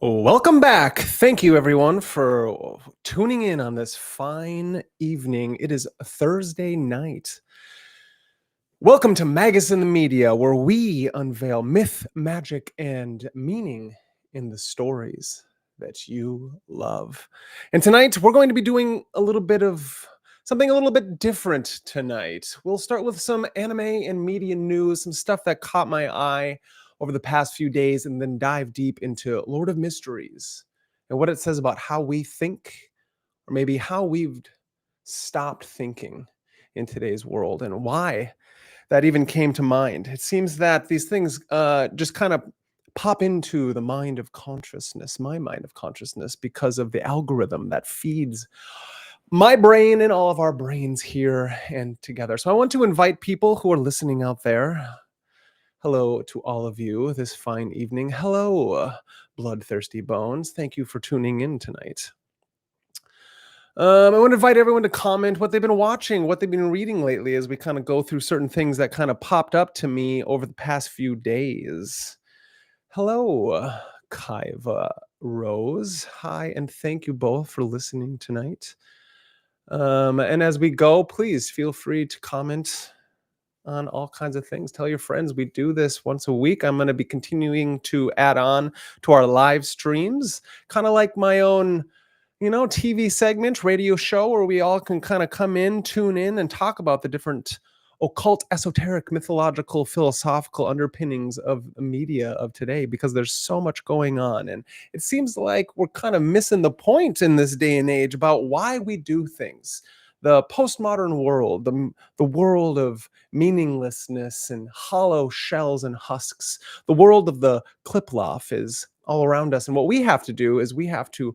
Welcome back. Thank you, everyone, for tuning in on this fine evening. It is a Thursday night. Welcome to Magus in the Media, where we unveil myth, magic, and meaning in the stories that you love. And tonight, we're going to be doing a little bit of something a little bit different tonight. We'll start with some anime and media news, some stuff that caught my eye over the past few days, and then dive deep into Lord of Mysteries and what it says about how we think, or maybe how we've stopped thinking in today's world, and why that even came to mind. It seems that these things just kind of pop into the mind of consciousness, my mind of consciousness, because of the algorithm that feeds my brain and all of our brains here and together. So I want to invite people who are listening out there. Hello to all of you this fine evening. Hello, bloodthirsty bones. Thank you for tuning in tonight. I want to invite everyone to comment what they've been watching, what they've been reading lately, as we kind of go through certain things that kind of popped up to me over the past few days. Hello, Kaiva Rose. Hi, and thank you both for listening tonight. And as we go, please feel free to comment on all kinds of things. Tell your friends. We do this once a week. I'm going to be continuing to add on to our live streams, kind of like my own TV segment, radio show, where we all can kind of come in, tune in, and talk about the different occult, esoteric, mythological, philosophical underpinnings of the media of today, because there's so much going on. And it seems like we're kind of missing the point in this day and age about why we do things. The postmodern world, the world of meaninglessness and hollow shells and husks, the world of the Kliploff is all around us. And what we have to do is we have to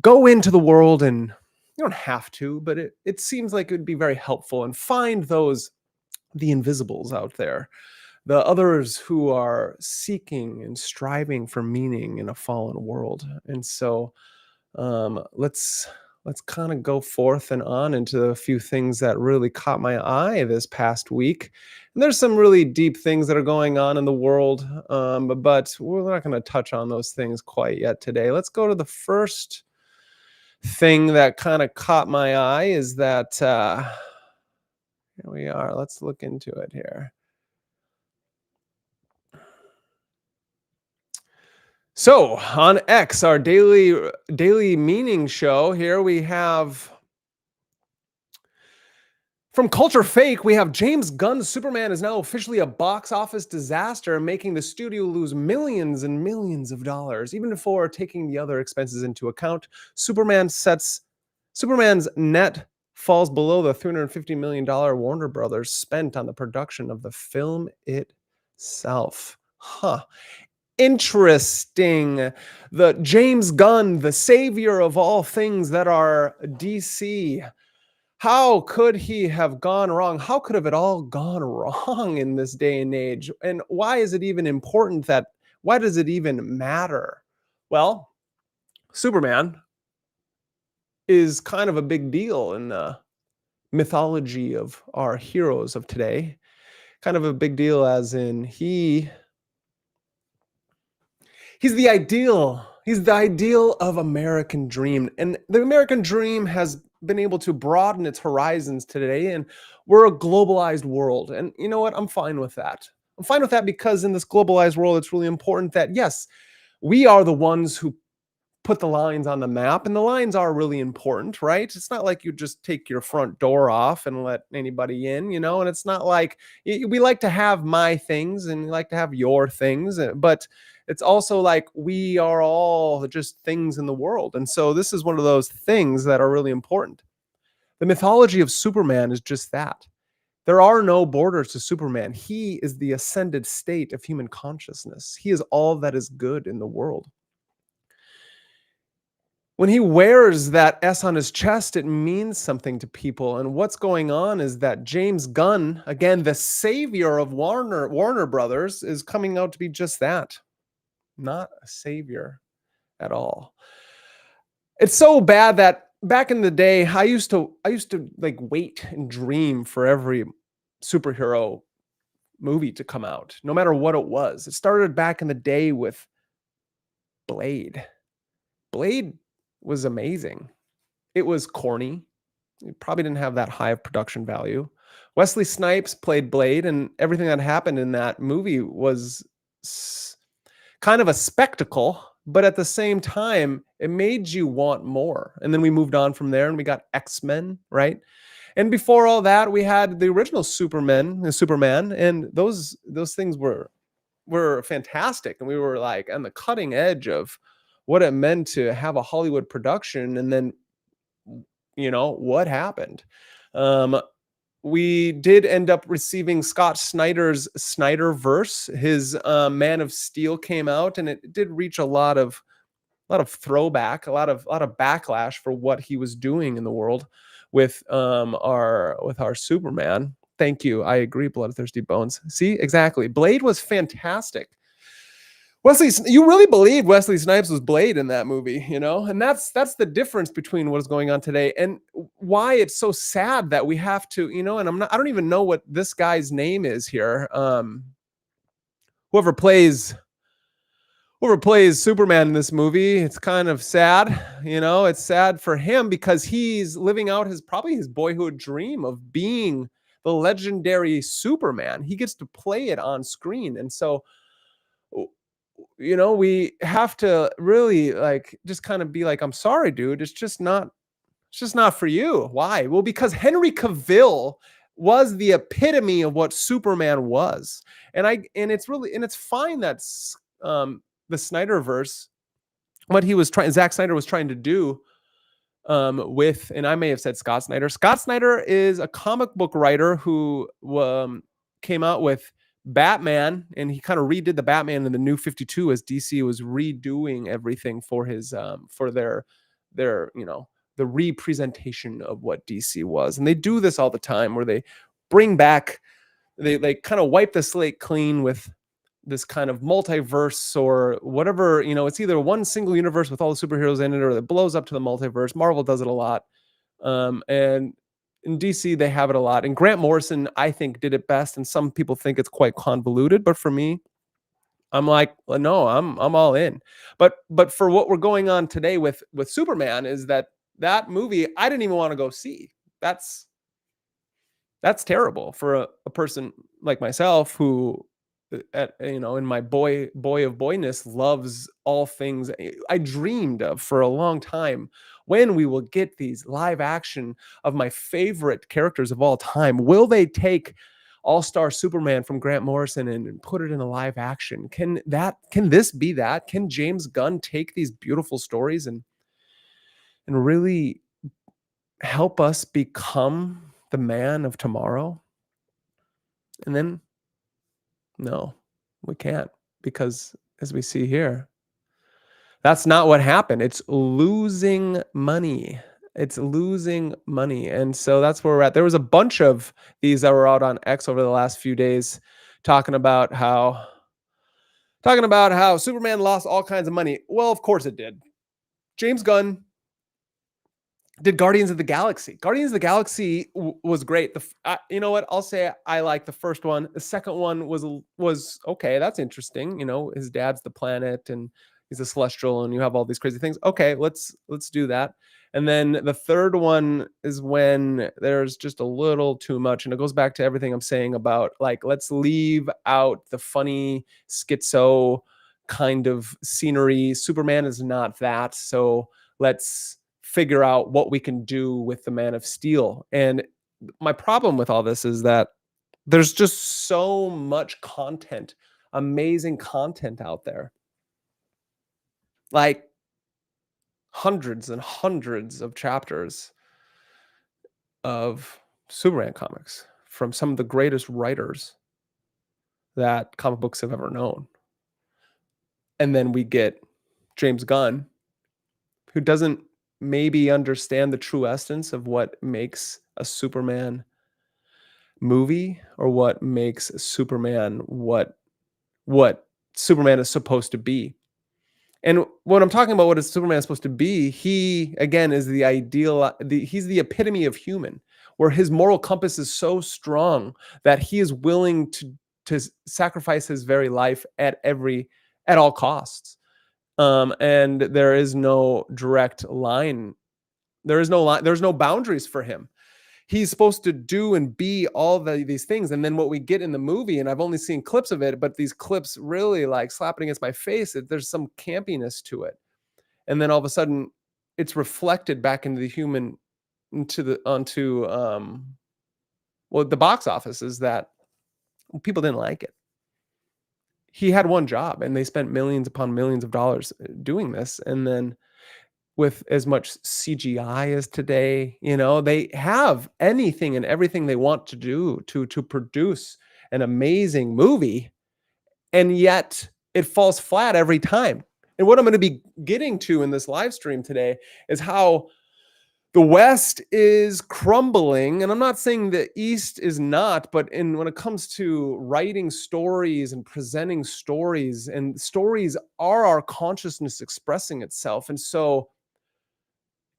go into the world, and you don't have to, but it seems like it would be very helpful, and find the invisibles out there, the others who are seeking and striving for meaning in a fallen world. And so let's kind of go forth and on into a few things that really caught my eye this past week. And there's some really deep things that are going on in the world, but we're not going to touch on those things quite yet today. Let's go to the first thing that kind of caught my eye. Is that here we are. Let's look into it here. So on X, our daily meaning show, here we have from Culture Fake, we have James Gunn's Superman is now officially a box office disaster, making the studio lose millions and millions of dollars. Even before taking the other expenses into account, Superman's net falls below the $350 million Warner Brothers spent on the production of the film itself. Interesting. The James Gunn, the savior of all things that are DC. How could he have gone wrong? How could have it all gone wrong in this day and age? And why is it even important? Why does it even matter? Well, Superman is kind of a big deal in the mythology of our heroes of today. Kind of a big deal as in he's the ideal. He's the ideal of American dream. And the American dream has been able to broaden its horizons today, and we're a globalized world. And you know what? I'm fine with that. I'm fine with that because in this globalized world, it's really important that, yes, we are the ones who put the lines on the map, and the lines are really important, right? It's not like you just take your front door off and let anybody in, and it's not like we like to have my things and we like to have your things, but it's also like we are all just things in the world. And so this is one of those things that are really important. The mythology of Superman is just that. There are no borders to Superman. He is the ascended state of human consciousness. He is all that is good in the world. When he wears that S on his chest, it means something to people. And what's going on is that James Gunn, again, the savior of Warner Brothers, is coming out to be just that. Not a savior at all. It's so bad that back in the day, I used to like wait and dream for every superhero movie to come out, no matter what it was. It started back in the day with Blade. Blade was amazing. It was corny. It probably didn't have that high of production value. Wesley Snipes played Blade, and everything that happened in that movie was kind of a spectacle, but at the same time, it made you want more. And then we moved on from there and we got X-Men, right? And before all that, we had the original Superman, and those things were fantastic. And we were like on the cutting edge of what it meant to have a Hollywood production. And then, what happened? We did end up receiving Scott Snyder's Snyderverse. His Man of Steel came out, and it did reach a lot of throwback, a lot of backlash for what he was doing in the world with our Superman. Thank you. I agree, Bloodthirsty Bones. See, exactly. Blade was fantastic. You really believe Wesley Snipes was Blade in that movie, and that's the difference between what is going on today and why it's so sad that we have to, and I don't even know what this guy's name is here. Whoever plays Superman in this movie, it's kind of sad, it's sad for him because he's living out his boyhood dream of being the legendary Superman. He gets to play it on screen. And so, we have to really just kind of be like, I'm sorry, dude. It's just not for you. Why? Well, because Henry Cavill was the epitome of what Superman was. And it's fine that the Snyderverse, Zack Snyder was trying to do and I may have said Scott Snyder. Scott Snyder is a comic book writer who came out with Batman, and he kind of redid the Batman in the New 52 as DC was redoing everything for his for their the representation of what DC was. And they do this all the time where they bring back, they kind of wipe the slate clean with this kind of multiverse or whatever, it's either one single universe with all the superheroes in it or it blows up to the multiverse. Marvel does it a lot. And in DC, they have it a lot. And Grant Morrison, I think, did it best. And some people think it's quite convoluted. But for me, I'm like, well, no, I'm all in. But for what we're going on today with Superman is that movie, I didn't even want to go see. That's terrible for a person like myself who, in my boy of boyness, loves all things I dreamed of for a long time. When we will get these live action of my favorite characters of all time, will they take All-Star Superman from Grant Morrison and put it in a live action? Can this be that? Can James Gunn take these beautiful stories and really help us become the man of tomorrow? And then, no, we can't, because as we see here, that's not what happened. It's losing money. And so that's where we're at. There was a bunch of these that were out on X over the last few days talking about how Superman lost all kinds of money. Well, of course it did. James Gunn did Guardians of the Galaxy. Guardians of the Galaxy was great. You know what? I'll say I like the first one. The second one was okay. That's interesting. His dad's the planet and he's a celestial and you have all these crazy things. Okay, let's do that. And then the third one is when there's just a little too much. And it goes back to everything I'm saying about let's leave out the funny schizo kind of scenery. Superman is not that. So let's figure out what we can do with the Man of Steel. And my problem with all this is that there's just so much content, amazing content out there. Hundreds and hundreds of chapters of Superman comics from some of the greatest writers that comic books have ever known. And then we get James Gunn, who doesn't maybe understand the true essence of what makes a Superman movie or what makes Superman what Superman is supposed to be. And when I'm talking about what is Superman supposed to be, he again is the ideal. He's the epitome of human, where his moral compass is so strong that he is willing to sacrifice his very life at all costs. And there is no direct line. There's no boundaries for him. He's supposed to do and be all these things. And then what we get in the movie, and I've only seen clips of it, but these clips really like slap it against my face, that there's some campiness to it. And then all of a sudden it's reflected back into the human, onto the box office, is that people didn't like it. He had one job and they spent millions upon millions of dollars doing this. And then with as much CGI as today, they have anything and everything they want to do to produce an amazing movie, and yet it falls flat every time. And what I'm going to be getting to in this live stream today is how the West is crumbling. And I'm not saying the East is not, but when it comes to writing stories and presenting stories, and stories are our consciousness expressing itself. And so,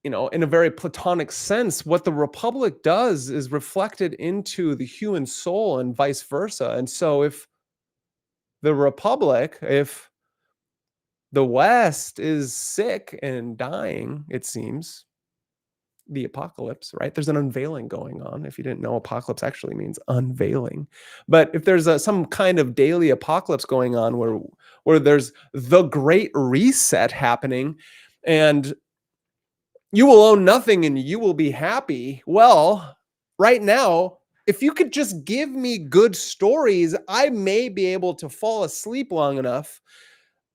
in a very Platonic sense, what the Republic does is reflected into the human soul and vice versa. And so if the West is sick and dying, it seems, the apocalypse, right? There's an unveiling going on. If you didn't know, apocalypse actually means unveiling. But if there's some kind of daily apocalypse going on where there's the great reset happening, and you will own nothing and you will be happy. Well, right now, if you could just give me good stories, I may be able to fall asleep long enough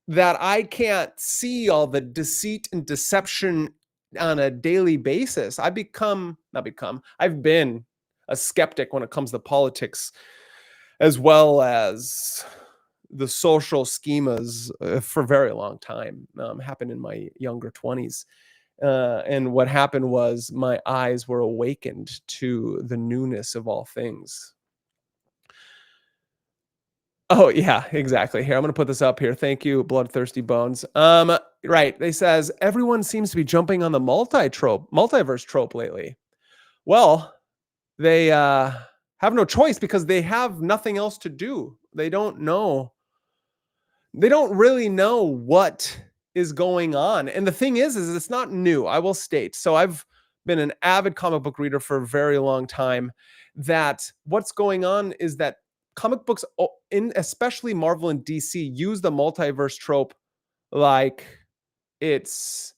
that I can't see all the deceit and deception on a daily basis. I've been a skeptic when it comes to politics, as well as the social schemas, for a very long time. Happened in my younger 20s. And what happened was my eyes were awakened to the newness of all things. Oh yeah, exactly. Here, I'm going to put this up here. Thank you, Bloodthirsty Bones. Right. They says everyone seems to be jumping on the multiverse trope lately. Well, they have no choice because they have nothing else to do. They don't really know what is going on. And the thing is it's not new, I will state. So I've been an avid comic book reader for a very long time, that what's going on is that comic books, especially Marvel and DC, use the multiverse trope like it's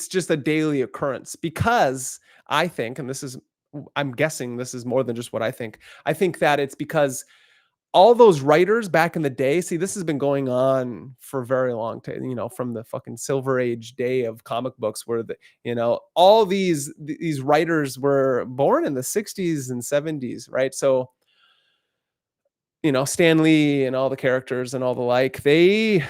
just a daily occurrence. Because I think, and I'm guessing this is more than just what I think that it's because all those writers back in the day, see, this has been going on for a very long time, from the fucking Silver Age day of comic books, where all these writers were born in the 60s and 70s, right? So, Stan Lee and all the characters and all the like, they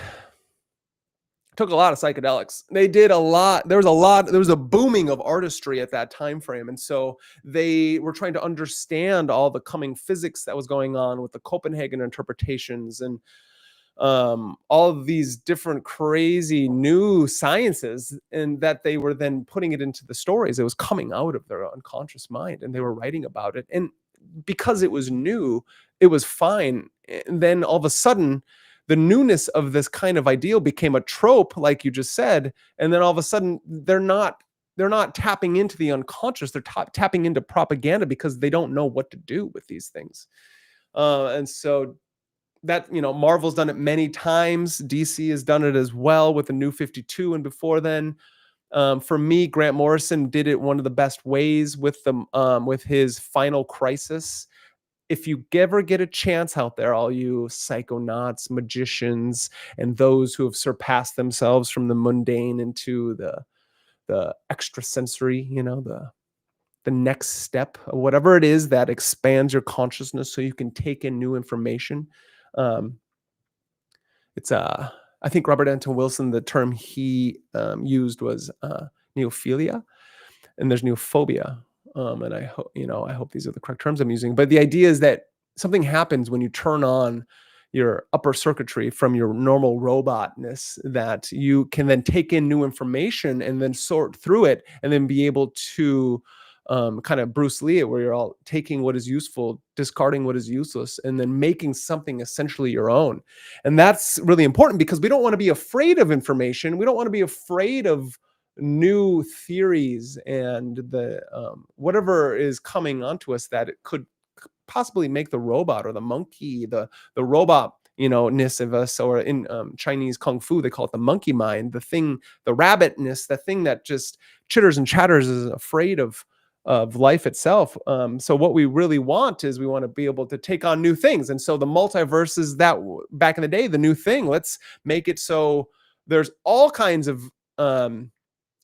took a lot of psychedelics. They did a lot. There was a booming of artistry at that time frame. And so they were trying to understand all the coming physics that was going on with the Copenhagen interpretations, and all of these different crazy new sciences, and that they were then putting it into the stories. It was coming out of their unconscious mind, and they were writing about it. And because it was new, it was fine. And then all of a sudden, the newness of this kind of ideal became a trope, like you just said. And then all of a sudden, they're not tapping into the unconscious. They're tapping into propaganda because they don't know what to do with these things. And so that, Marvel's done it many times. DC has done it as well with the New 52 and before then. For me, Grant Morrison did it one of the best ways with his Final Crisis. If you ever get a chance out there, all you psychonauts, magicians, and those who have surpassed themselves from the mundane into the extrasensory, the next step, whatever it is that expands your consciousness so you can take in new information. I think Robert Anton Wilson, the term he used was neophilia, and there's neophobia. And I hope these are the correct terms I'm using. But the idea is that something happens when you turn on your upper circuitry from your normal robotness, that you can then take in new information and then sort through it, and then be able to kind of Bruce Lee, where you're all taking what is useful, discarding what is useless, and then making something essentially your own. And that's really important because we don't want to be afraid of information. We don't want to be afraid of new theories and the whatever is coming onto us that it could possibly make the robot or the monkey, the robot, ness of us, or in Chinese kung fu, they call it the monkey mind, the thing, the rabbitness, the thing that just chitters and chatters, is afraid of life itself. So what we really want is we want to be able to take on new things. And so the multiverse is that back in the day, the new thing. Let's make it so there's all kinds of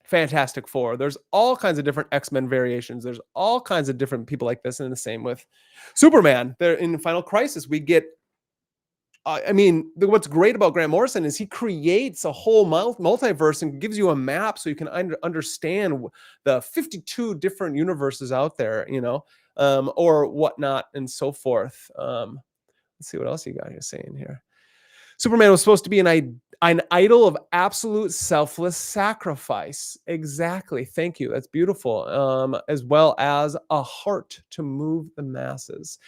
Fantastic Four. There's all kinds of different X-Men variations. There's all kinds of different people like this, and the same with Superman. There in Final Crisis, we get. What's great about Grant Morrison is he creates a whole multiverse and gives you a map so you can understand the 52 different universes out there, or whatnot and so forth. Let's see what else you got here saying here. Superman was supposed to be an idol of absolute selfless sacrifice. Exactly. Thank you. That's beautiful. As well as a heart to move the masses.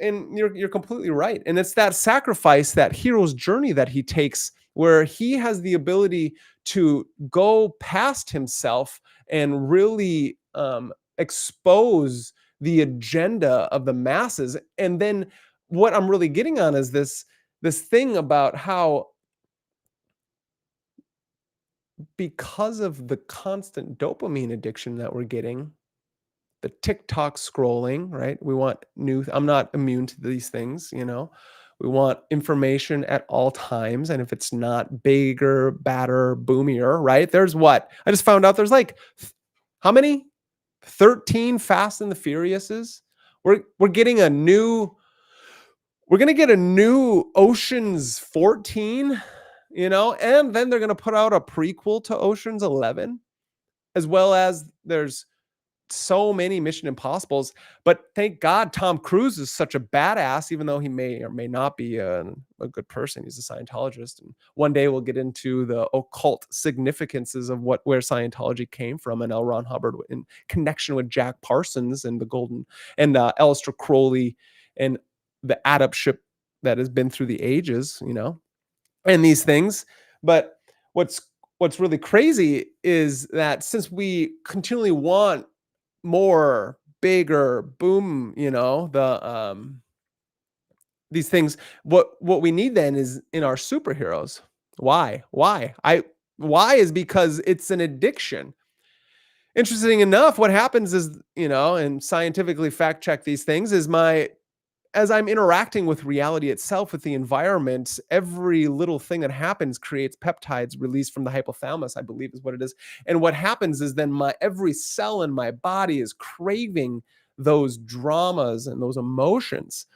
And you're completely right. And it's that sacrifice, that hero's journey that he takes, where he has the ability to go past himself and really expose the agenda of the masses. And then what I'm really getting on is this thing about how, because of the constant dopamine addiction that we're getting, the TikTok scrolling, right? We want I'm not immune to these things, we want information at all times. And if it's not bigger, badder, boomier, right? There's what? I just found out there's like, how many? 13 Fast and the Furiouses. We're getting we're going to get a new Ocean's 14, and then they're going to put out a prequel to Ocean's 11, as well as there's so many Mission Impossibles. But thank God Tom Cruise is such a badass, even though he may or may not be a good person. He's a Scientologist. And one day we'll get into the occult significances of where Scientology came from, and L. Ron Hubbard in connection with Jack Parsons and the Golden, and Aleister Crowley and the adept ship that has been through the ages, and these things. But what's really crazy is that since we continually want more, bigger, boom, these things, what we need then is in our superheroes. Why is because it's an addiction. Interesting enough, what happens is, and scientifically fact check these things, is as I'm interacting with reality itself, with the environment, every little thing that happens creates peptides released from the hypothalamus, I believe is what it is. And what happens is then every cell in my body is craving those dramas and those emotions.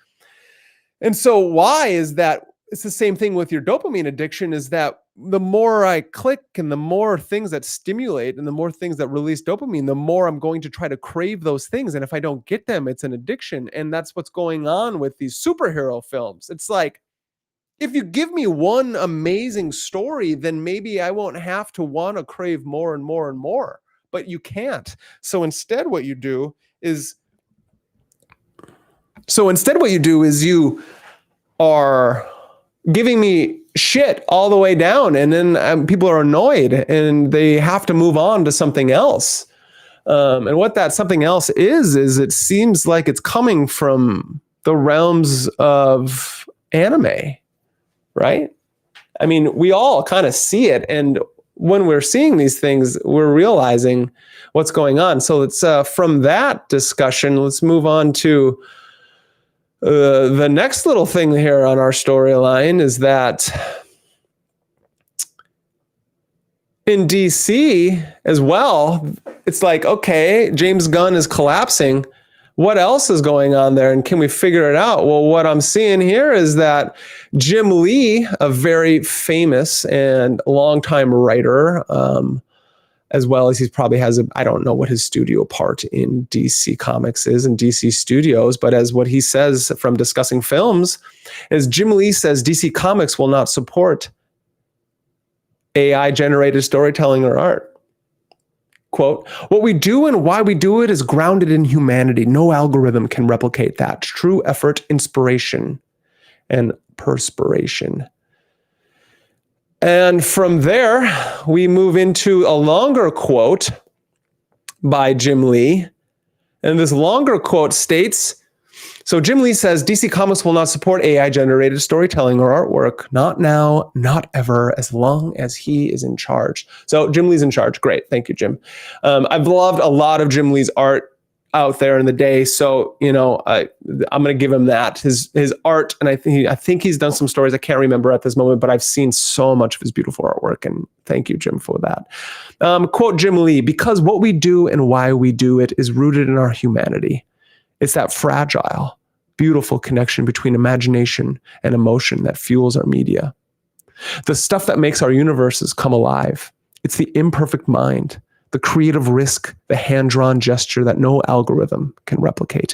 And so why is that? It's the same thing with your dopamine addiction, is that the more I click and the more things that stimulate and the more things that release dopamine, the more I'm going to try to crave those things. And if I don't get them, it's an addiction. And that's what's going on with these superhero films. It's like, if you give me one amazing story, then maybe I won't have to want to crave more and more and more, but you can't. So instead what you do is you are giving me shit all the way down, and then people are annoyed and they have to move on to something else. And what that something else is it seems like it's coming from the realms of anime, right? I mean, we all kind of see it, and when we're seeing these things, we're realizing what's going on. So let's from that discussion, let's move on to the next little thing here on our storyline, is that in DC as well, it's like, okay, James Gunn is collapsing. What else is going on there? And can we figure it out? Well, what I'm seeing here is that Jim Lee, a very famous and longtime writer, as well as he probably has I don't know what his studio part in DC Comics is, in DC Studios, but as what he says from discussing films is, Jim Lee says DC Comics will not support AI generated storytelling or art. Quote, what we do and why we do it is grounded in humanity. No algorithm can replicate that. True effort, inspiration, and perspiration. And from there, we move into a longer quote by Jim Lee. And this longer quote states, so Jim Lee says, DC Comics will not support AI-generated storytelling or artwork. Not now, not ever, as long as he is in charge. So Jim Lee's in charge. Great. Thank you, Jim. I've loved a lot of Jim Lee's art out there in the day. So, I'm going to give him that. His art, and I think he's done some stories I can't remember at this moment, but I've seen so much of his beautiful artwork, and thank you, Jim, for that. Quote Jim Lee, because what we do and why we do it is rooted in our humanity. It's that fragile, beautiful connection between imagination and emotion that fuels our media. The stuff that makes our universes come alive. It's the imperfect mind, the creative risk, the hand-drawn gesture that no algorithm can replicate.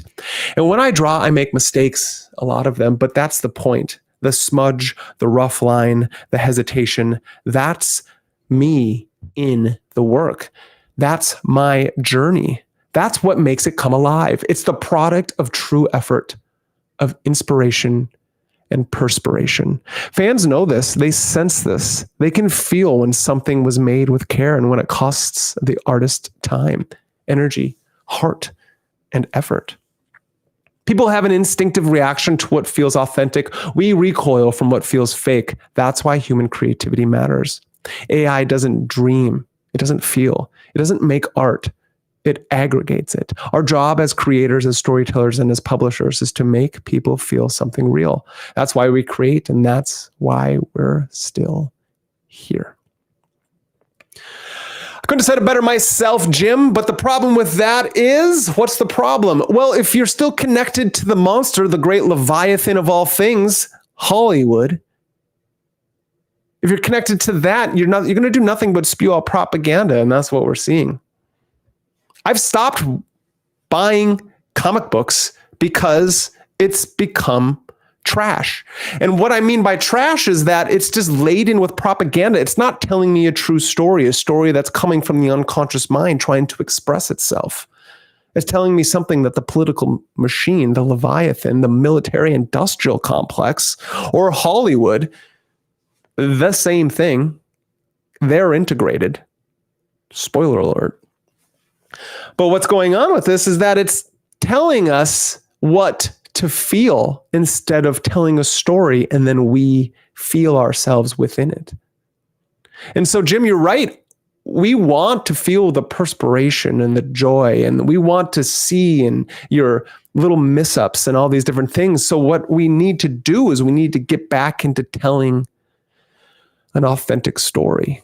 And when I draw, I make mistakes, a lot of them, but that's the point. The smudge, the rough line, the hesitation, that's me in the work. That's my journey. That's what makes it come alive. It's the product of true effort, of inspiration and perspiration. Fans know this. They sense this. They can feel when something was made with care and when it costs the artist time, energy, heart, and effort. People have an instinctive reaction to what feels authentic. We recoil from what feels fake. That's why human creativity matters. AI doesn't dream. It doesn't feel. It doesn't make art. It aggregates it. Our job as creators, as storytellers, and as publishers is to make people feel something real. That's why we create, and that's why we're still here. I couldn't have said it better myself, Jim, but the problem with that is, what's the problem? Well, if you're still connected to the monster, the great Leviathan of all things, Hollywood, if you're connected to that, you're going to do nothing but spew out propaganda, and that's what we're seeing. I've stopped buying comic books because it's become trash. And what I mean by trash is that it's just laden with propaganda. It's not telling me a true story, a story that's coming from the unconscious mind trying to express itself. It's telling me something that the political machine, the Leviathan, the military industrial complex, or Hollywood, the same thing, they're integrated. Spoiler alert. But what's going on with this is that it's telling us what to feel instead of telling a story, and then we feel ourselves within it. And so, Jim, you're right. We want to feel the perspiration and the joy, and we want to see in your little miss-ups and all these different things. So what we need to do is we need to get back into telling an authentic story.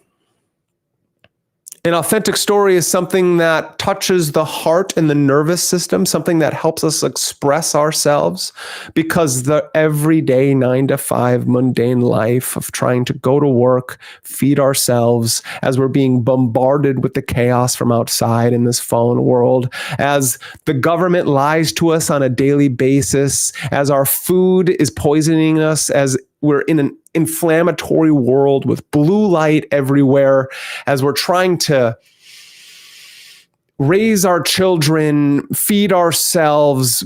An authentic story is something that touches the heart and the nervous system, something that helps us express ourselves, because the everyday 9-to-5 mundane life of trying to go to work, feed ourselves as we're being bombarded with the chaos from outside in this fallen world, as the government lies to us on a daily basis, as our food is poisoning us, as we're in an inflammatory world with blue light everywhere, as we're trying to raise our children, feed ourselves,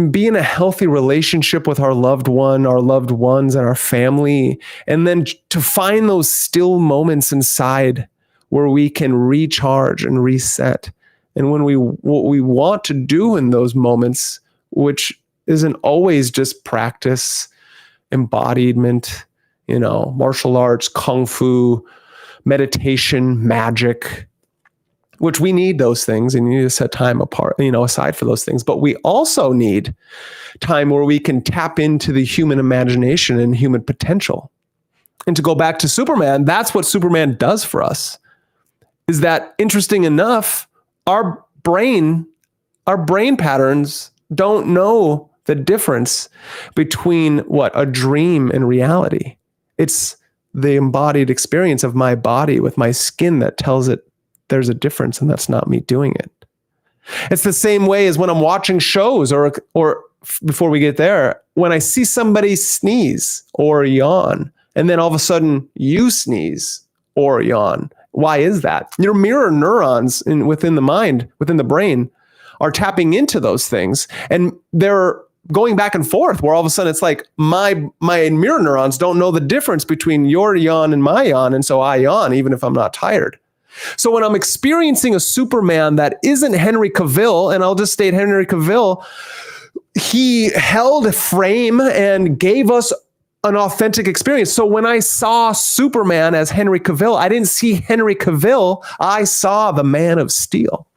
be in a healthy relationship with our loved one, our loved ones, and our family, and then to find those still moments inside where we can recharge and reset. And what we want to do in those moments, which isn't always just practice, embodiment, martial arts, kung fu, meditation, magic, which we need those things, and you need to set time apart, aside for those things. But we also need time where we can tap into the human imagination and human potential. And to go back to Superman, that's what Superman does for us. Is that, interesting enough, our brain patterns don't know the difference between a dream and reality. It's the embodied experience of my body with my skin that tells it there's a difference, and that's not me doing it. It's the same way as when I'm watching shows, or before we get there, when I see somebody sneeze or yawn, and then all of a sudden you sneeze or yawn, Why is that? Your mirror neurons within the mind, within the brain, are tapping into those things, and they're going back and forth, where all of a sudden it's like my mirror neurons don't know the difference between your yawn and my yawn, and so I yawn even if I'm not tired. So when I'm experiencing a Superman that isn't Henry Cavill, and I'll just state Henry Cavill, he held a frame and gave us an authentic experience. So when I saw Superman as Henry Cavill, I didn't see Henry Cavill, I saw the Man of Steel.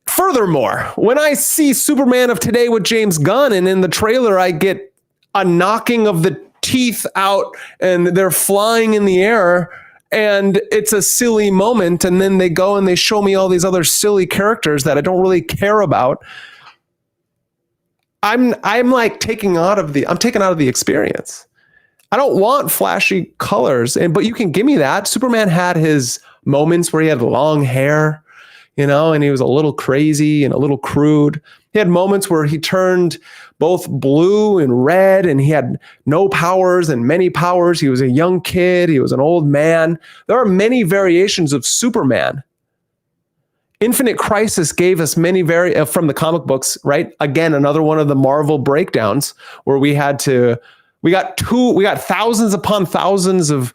Furthermore, when I see Superman of today with James Gunn, and in the trailer I get a knocking of the teeth out and they're flying in the air, and it's a silly moment, and then they go and they show me all these other silly characters that I don't really care about, I'm like taken out of the experience. I don't want flashy colors, but you can give me that. Superman had his moments where he had long hair, and he was a little crazy and a little crude. He had moments where he turned both blue and red, and he had no powers and many powers. He was a young kid. He was an old man. There are many variations of Superman. Infinite Crisis gave us many from the comic books, right? Again, another one of the Marvel breakdowns where we got thousands upon thousands of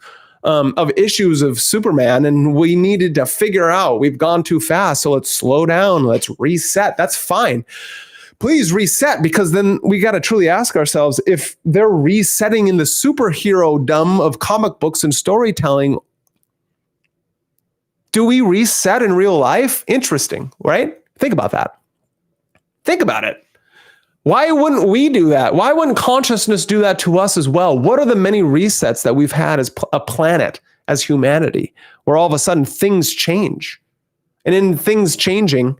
issues of Superman, and we needed to figure out we've gone too fast, so let's slow down, let's reset. That's fine. Please reset, because then we got to truly ask ourselves, if they're resetting in the superhero-dom of comic books and storytelling, do we reset in real life? Interesting, right? Think about that. Think about it. Why wouldn't we do that? Why wouldn't consciousness do that to us as well? What are the many resets that we've had as a planet, as humanity, where all of a sudden things change? And in things changing,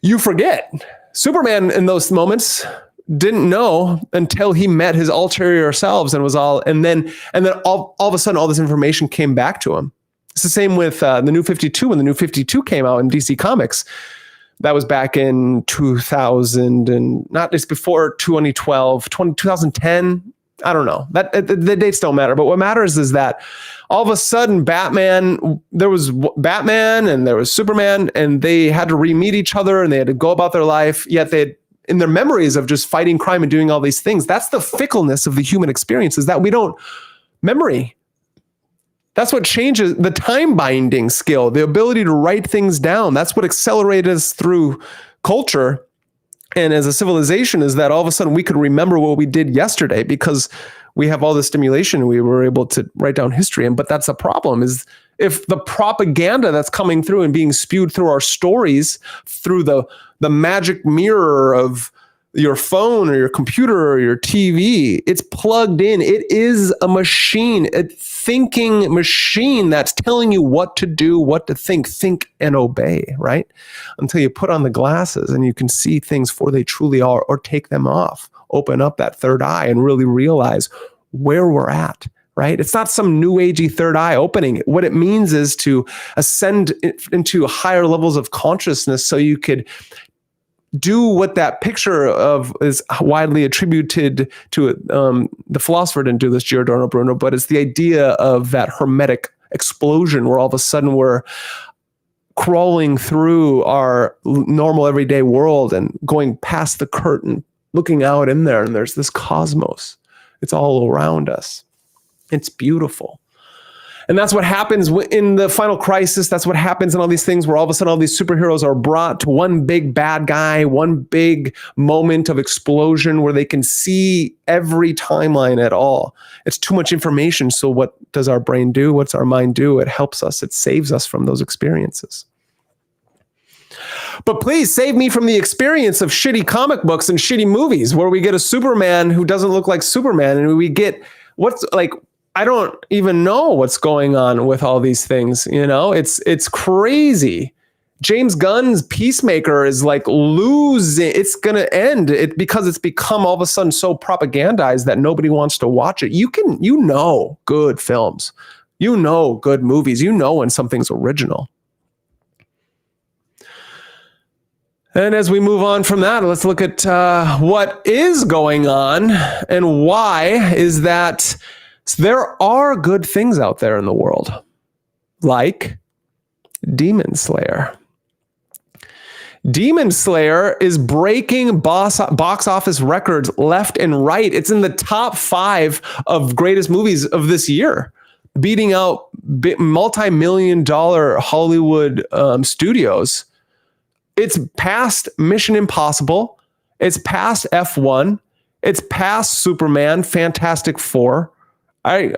you forget. Superman in those moments didn't know until he met his ulterior selves and then all of a sudden all this information came back to him. It's the same with the New 52. When the New 52 came out in DC Comics, that was back in 2000, and not just before 2012, 2010. I don't know. The dates don't matter. But what matters is that all of a sudden there was Batman and there was Superman, and they had to re-meet each other and they had to go about their life. Yet they, in their memories of just fighting crime and doing all these things, that's the fickleness of the human experience, is that we don't memory. That's what changes the time binding skill, the ability to write things down. That's what accelerated us through culture. And as a civilization, is that all of a sudden we could remember what we did yesterday because we have all the stimulation. We were able to write down history. But that's a problem, is if the propaganda that's coming through and being spewed through our stories, through the magic mirror of your phone or your computer or your TV, it's plugged in. It is a machine, a thinking machine that's telling you what to do, what to think and obey, right? Until you put on the glasses and you can see things for they truly are, or take them off, open up that third eye and really realize where we're at, right? It's not some new agey third eye opening. What it means is to ascend into higher levels of consciousness so you could do what that picture of is widely attributed to. The philosopher didn't do this, Giordano Bruno, but it's the idea of that hermetic explosion where all of a sudden we're crawling through our normal everyday world and going past the curtain, looking out in there, and there's this cosmos. It's all around us. It's beautiful. And that's what happens in the Final Crisis. That's what happens in all these things where all of a sudden all these superheroes are brought to one big bad guy, one big moment of explosion where they can see every timeline at all. It's too much information. So what does our brain do? What's our mind do? It helps us. It saves us from those experiences. But please save me from the experience of shitty comic books and shitty movies where we get a Superman who doesn't look like Superman, and we get I don't even know what's going on with all these things. It's crazy. James Gunn's Peacemaker is like losing. It's going to end because it's become all of a sudden so propagandized that nobody wants to watch it. Good films, good movies, when something's original. And as we move on from that, let's look at what is going on and why is that. So there are good things out there in the world. like Demon Slayer. Demon Slayer is breaking box office records left and right. It's in the top 5 of greatest movies of this year, beating out multi-million-dollar Hollywood studios. It's past Mission Impossible. It's past F1. It's past Superman, Fantastic Four. I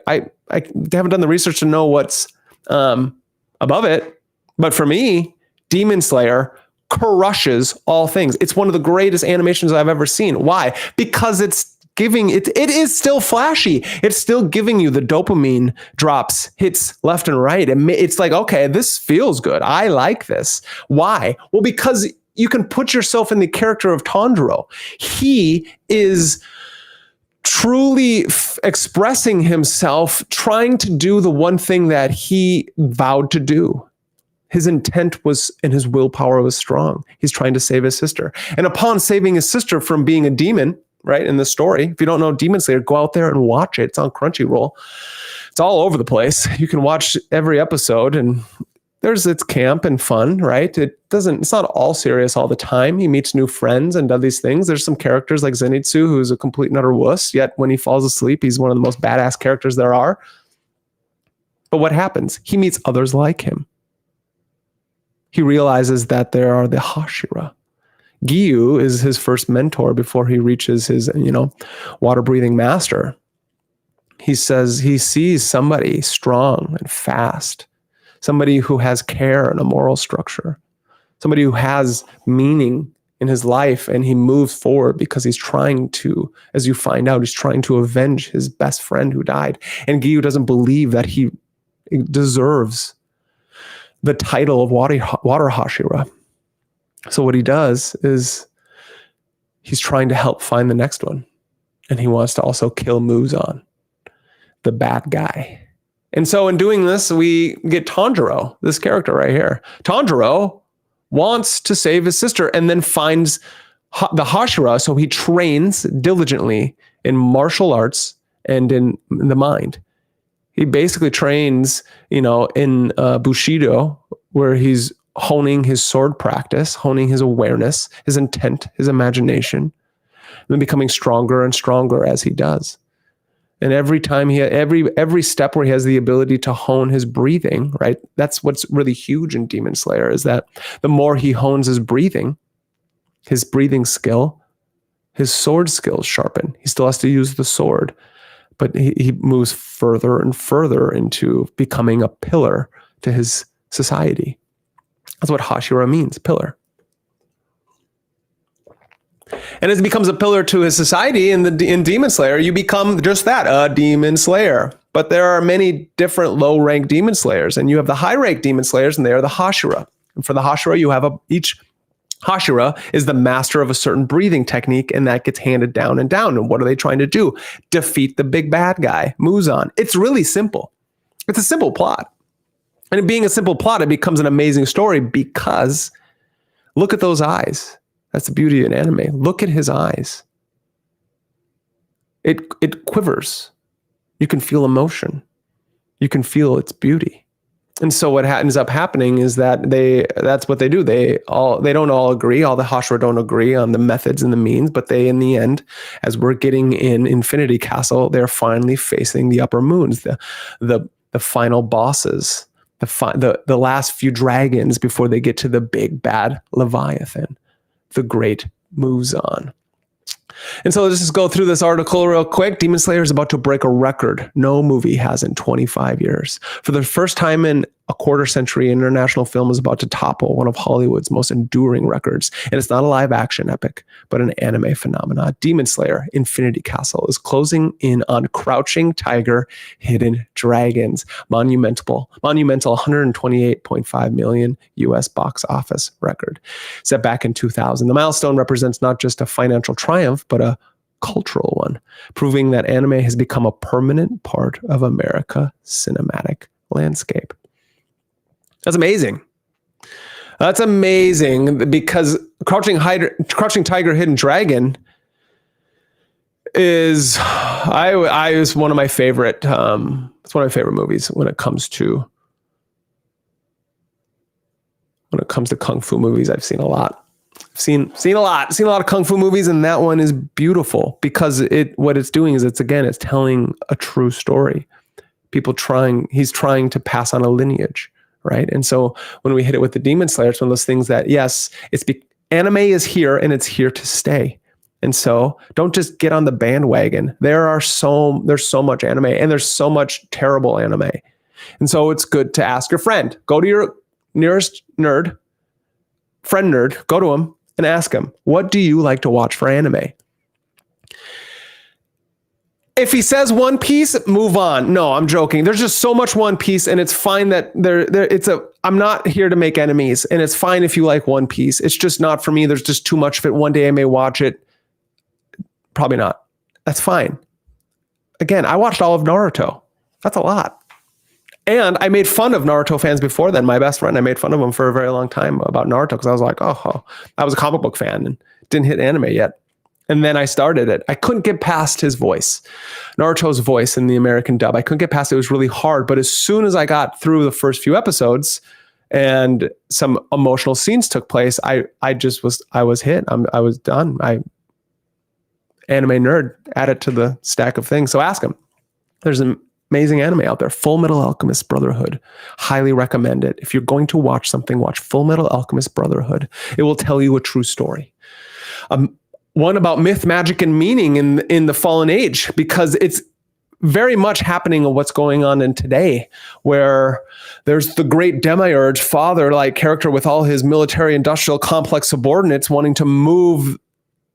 haven't done the research to know what's above it, but for me, Demon Slayer crushes all things. It's one of the greatest animations I've ever seen. Why? Because it's giving it is still flashy. It's still giving you the dopamine drops, hits left and right. It's like, okay, this feels good. I like this. Why? Well, because you can put yourself in the character of Tanjiro. He is truly expressing himself, trying to do the one thing that he vowed to do. His intent was, and his willpower was strong. He's trying to save his sister. And upon saving his sister from being a demon, right, in the story, if you don't know Demon Slayer, go out there and watch it. It's on Crunchyroll. It's all over the place. You can watch every episode, and it's camp and fun, right? It's not all serious all the time. He meets new friends and does these things. There's some characters like Zenitsu, who's a complete and utter wuss, yet when he falls asleep, he's one of the most badass characters there are. But what happens? He meets others like him. He realizes that there are the Hashira. Giyu is his first mentor before he reaches his, water-breathing master. He says he sees somebody strong and fast, somebody who has care and a moral structure, somebody who has meaning in his life, and he moves forward because he's trying to, as you find out, he's trying to avenge his best friend who died. And Giyu doesn't believe that he deserves the title of water Hashira. So what he does is he's trying to help find the next one. And he wants to also kill Muzan, the bad guy. And so in doing this, we get Tanjiro, this character right here. Tanjiro wants to save his sister and then finds the Hashira. So he trains diligently in martial arts and in the mind. He basically trains, in Bushido, where he's honing his sword practice, honing his awareness, his intent, his imagination, and then becoming stronger and stronger as he does. And every time every step where he has the ability to hone his breathing, right? That's what's really huge in Demon Slayer, is that the more he hones his breathing skill, his sword skills sharpen. He still has to use the sword, but he moves further and further into becoming a pillar to his society. That's what Hashira means, pillar. And as he becomes a pillar to his society in Demon Slayer, you become just that, a Demon Slayer. But there are many different low-rank Demon Slayers, and you have the high-rank Demon Slayers, and they are the Hashira. And for the Hashira, you have each Hashira is the master of a certain breathing technique, and that gets handed down and down. And what are they trying to do? Defeat the big bad guy, Muzan. It's really simple. It's a simple plot. And it being a simple plot, it becomes an amazing story because look at those eyes. That's the beauty of an anime. Look at his eyes. It quivers. You can feel emotion. You can feel its beauty. And so what ends up happening is that that's what they do. They don't all agree. All the Hashira don't agree on the methods and the means, but they, in the end, as we're getting in Infinity Castle, they're finally facing the upper moons, the final bosses, the last few dragons before they get to the big bad Leviathan, the great Muzan. And so let's just go through this article real quick. Demon Slayer is about to break a record no movie has in 25 years. For the first time in a quarter century, an international film is about to topple one of Hollywood's most enduring records. And it's not a live action epic, but an anime phenomenon. Demon Slayer Infinity Castle is closing in on Crouching Tiger, Hidden Dragons, monumental 128.5 million US box office record set back in 2000. The milestone represents not just a financial triumph, but a cultural one, proving that anime has become a permanent part of America's cinematic landscape. That's amazing. That's amazing because Crouching Tiger, Hidden Dragon is it's one of my favorite. It's one of my favorite movies when it comes to when it comes to kung fu movies. I've seen a lot. Seen a lot of kung fu movies, and that one is beautiful because what it's doing is it's telling a true story. He's trying to pass on a lineage, right? And so when we hit it with the Demon Slayer, it's one of those things that, yes, anime is here and it's here to stay. And so don't just get on the bandwagon. There's so much anime, and there's so much terrible anime. And so it's good to ask your friend. Go to your nearest friend nerd, go to him and ask him, what do you like to watch for anime? If he says One Piece, move on. No, I'm joking. There's just so much One Piece, and it's fine that I'm not here to make enemies, and it's fine if you like One Piece. It's just not for me. There's just too much of it. One day I may watch it. Probably not. That's fine. Again, I watched all of Naruto. That's a lot. And I made fun of Naruto fans before then. My best friend, I made fun of him for a very long time about Naruto because I was like, I was a comic book fan and didn't hit anime yet. And then I started it. I couldn't get past his voice, Naruto's voice in the American dub. I couldn't get past it. It was really hard. But as soon as I got through the first few episodes and some emotional scenes took place, I was hit. I was done. Anime nerd, add it to the stack of things. So ask him. There's an amazing anime out there. Fullmetal Alchemist Brotherhood. Highly recommend it. If you're going to watch something, watch Fullmetal Alchemist Brotherhood. It will tell you a true story. One about myth, magic, and meaning in the fallen age, because it's very much happening of what's going on in today, where there's the great demiurge father-like character with all his military industrial complex subordinates wanting to move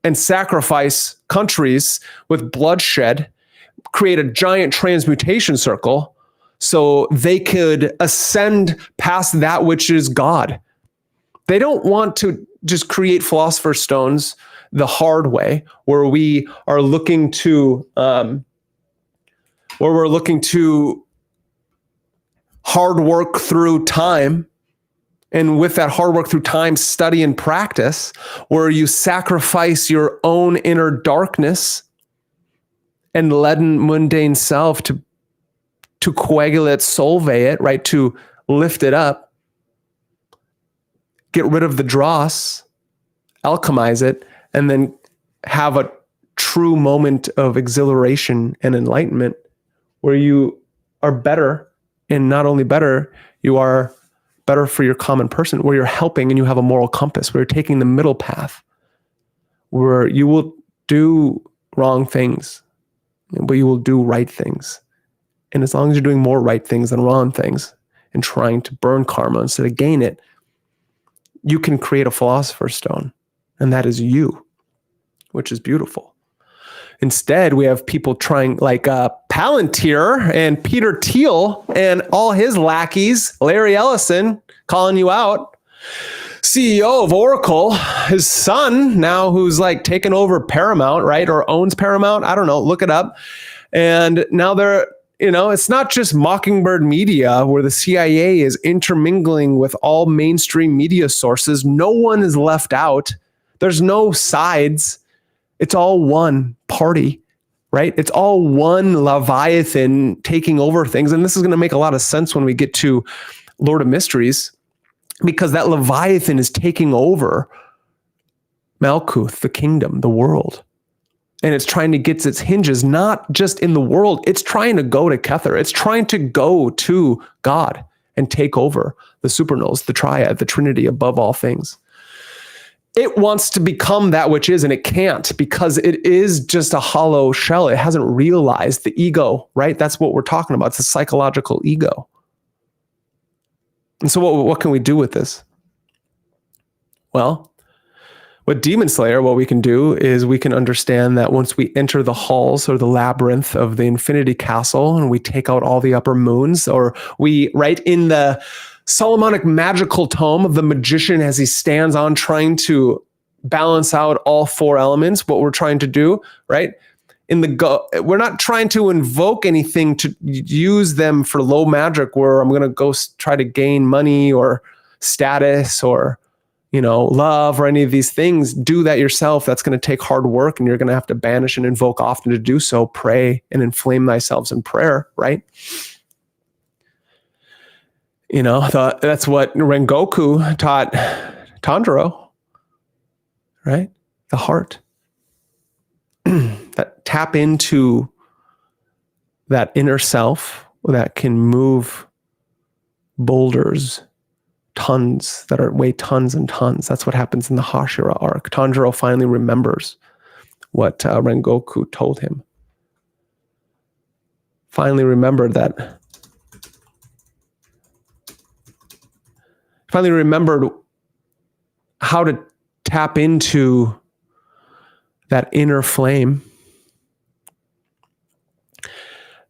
and sacrifice countries with bloodshed, create a giant transmutation circle so they could ascend past that which is God. They don't want to just create philosopher's stones the hard way, where we are looking to hard work through time, and with that hard work through time, study and practice, where you sacrifice your own inner darkness and leaden mundane self to coagulate, solve it, right? To lift it up, get rid of the dross, alchemize it, and then have a true moment of exhilaration and enlightenment where you are better, and not only better, you are better for your common person, where you're helping and you have a moral compass, where you're taking the middle path, where you will do wrong things, but you will do right things. And as long as you're doing more right things than wrong things and trying to burn karma instead of gain it, you can create a philosopher's stone. And that is you, which is beautiful. Instead, we have people trying like Palantir and Peter Thiel and all his lackeys, Larry Ellison, calling you out. CEO of Oracle, his son now, who's like taken over Paramount, right? Or owns Paramount. I don't know. Look it up. And now it's not just Mockingbird Media where the CIA is intermingling with all mainstream media sources. No one is left out. There's no sides. It's all one party, right? It's all one Leviathan taking over things. And this is going to make a lot of sense when we get to Lord of Mysteries, because that Leviathan is taking over Malkuth, the kingdom, the world. And it's trying to get its hinges, not just in the world. It's trying to go to Kether. It's trying to go to God and take over the supernals, the triad, the Trinity above all things. It wants to become that which is, and it can't, because it is just a hollow shell. It hasn't realized the ego, right? That's what we're talking about. It's a psychological ego. And so what can we do with this? Well, with Demon Slayer, what we can do is we can understand that once we enter the halls or the labyrinth of the Infinity Castle and we take out all the upper moons, or we, right, in the Solomonic magical tome of the magician as he stands on trying to balance out all four elements, what we're trying to do, right? We're not trying to invoke anything to use them for low magic where I'm going to go try to gain money or status or, love or any of these things. Do that yourself. That's going to take hard work, and you're going to have to banish and invoke often to do so. Pray and inflame thyself in prayer, right? You know, that's what Rengoku taught Tanjiro, right? The heart. That tap into that inner self that can move boulders, tons that weigh tons and tons. That's what happens in the Hashira arc. Tanjiro finally remembers what Rengoku told him. Finally remembered how to tap into that inner flame.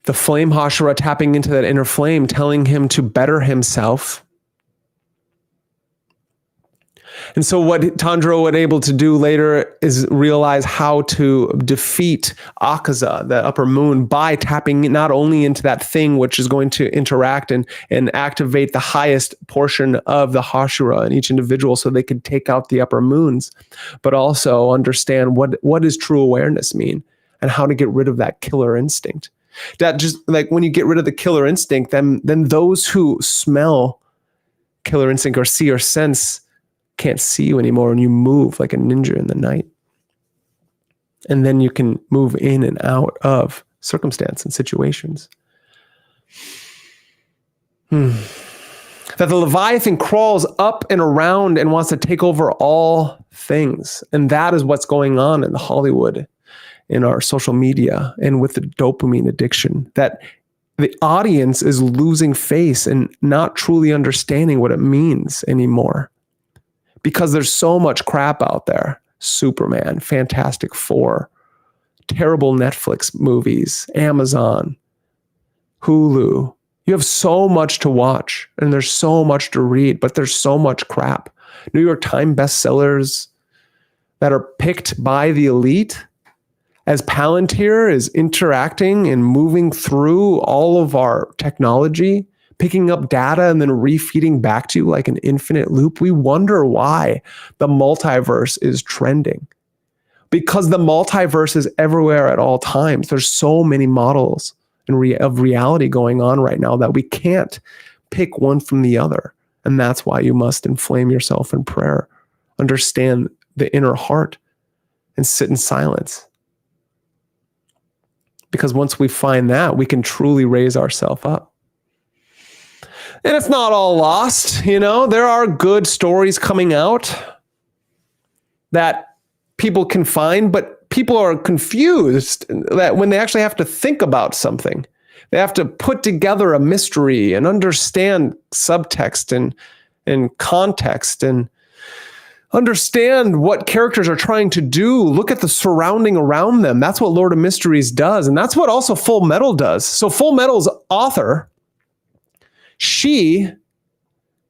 The flame Hashira tapping into that inner flame, telling him to better himself. And so what Tanjiro was able to do later is realize how to defeat Akaza, the upper moon, by tapping not only into that thing which is going to interact and activate the highest portion of the Hashira in each individual so they could take out the upper moons, but also understand what does true awareness mean and how to get rid of that killer instinct. That just like when you get rid of the killer instinct, then those who smell killer instinct or see or sense can't see you anymore, and you move like a ninja in the night. And then you can move in and out of circumstance and situations. That the Leviathan crawls up and around and wants to take over all things. And that is what's going on in Hollywood, in our social media, and with the dopamine addiction. That the audience is losing face and not truly understanding what it means anymore. Because there's so much crap out there. Superman, Fantastic Four, terrible Netflix movies, Amazon, Hulu. You have so much to watch and there's so much to read, but there's so much crap. New York Times bestsellers that are picked by the elite as Palantir is interacting and moving through all of our technology, picking up data and then refeeding back to you like an infinite loop. We wonder why the multiverse is trending. Because the multiverse is everywhere at all times. There's so many models of reality going on right now that we can't pick one from the other. And that's why you must inflame yourself in prayer, understand the inner heart, and sit in silence. Because once we find that, we can truly raise ourselves up. And it's not all lost, you know. There are good stories coming out that people can find, but people are confused that when they actually have to think about something, they have to put together a mystery and understand subtext and context and understand what characters are trying to do. Look at the surrounding around them. That's what Lord of Mysteries does. And that's what also Fullmetal does. So Fullmetal's author, she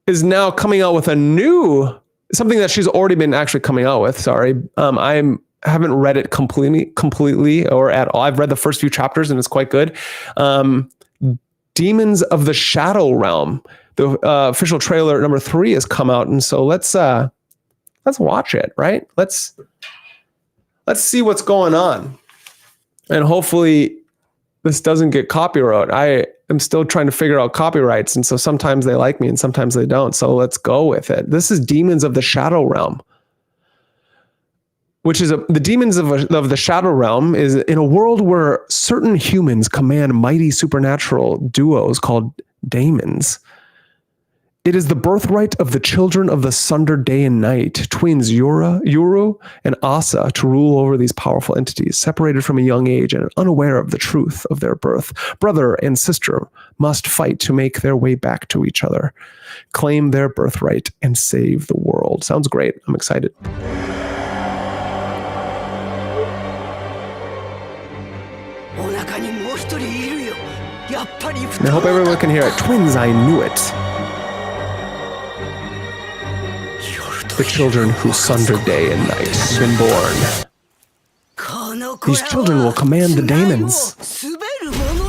is now coming out with something that she's already been actually coming out with. Sorry. I haven't read it completely or at all. I've read the first few chapters and it's quite good. Demons of the Shadow Realm. The official trailer number 3 has come out. And so let's watch it, right? Let's see what's going on. And hopefully this doesn't get copyright. I am still trying to figure out copyrights. And so sometimes they like me and sometimes they don't. So let's go with it. This is Demons of the Shadow Realm, which is the demons of the Shadow Realm is in a world where certain humans command mighty supernatural duos called daemons. It is the birthright of the children of the sundered day and night, twins Yuru and Asa, to rule over these powerful entities, separated from a young age and unaware of the truth of their birth. Brother and sister must fight to make their way back to each other, claim their birthright, and save the world. Sounds great. I'm excited. And I hope everyone can hear it. Twins, I knew it. The children who sunder day and night have been born. These children will command the daemons.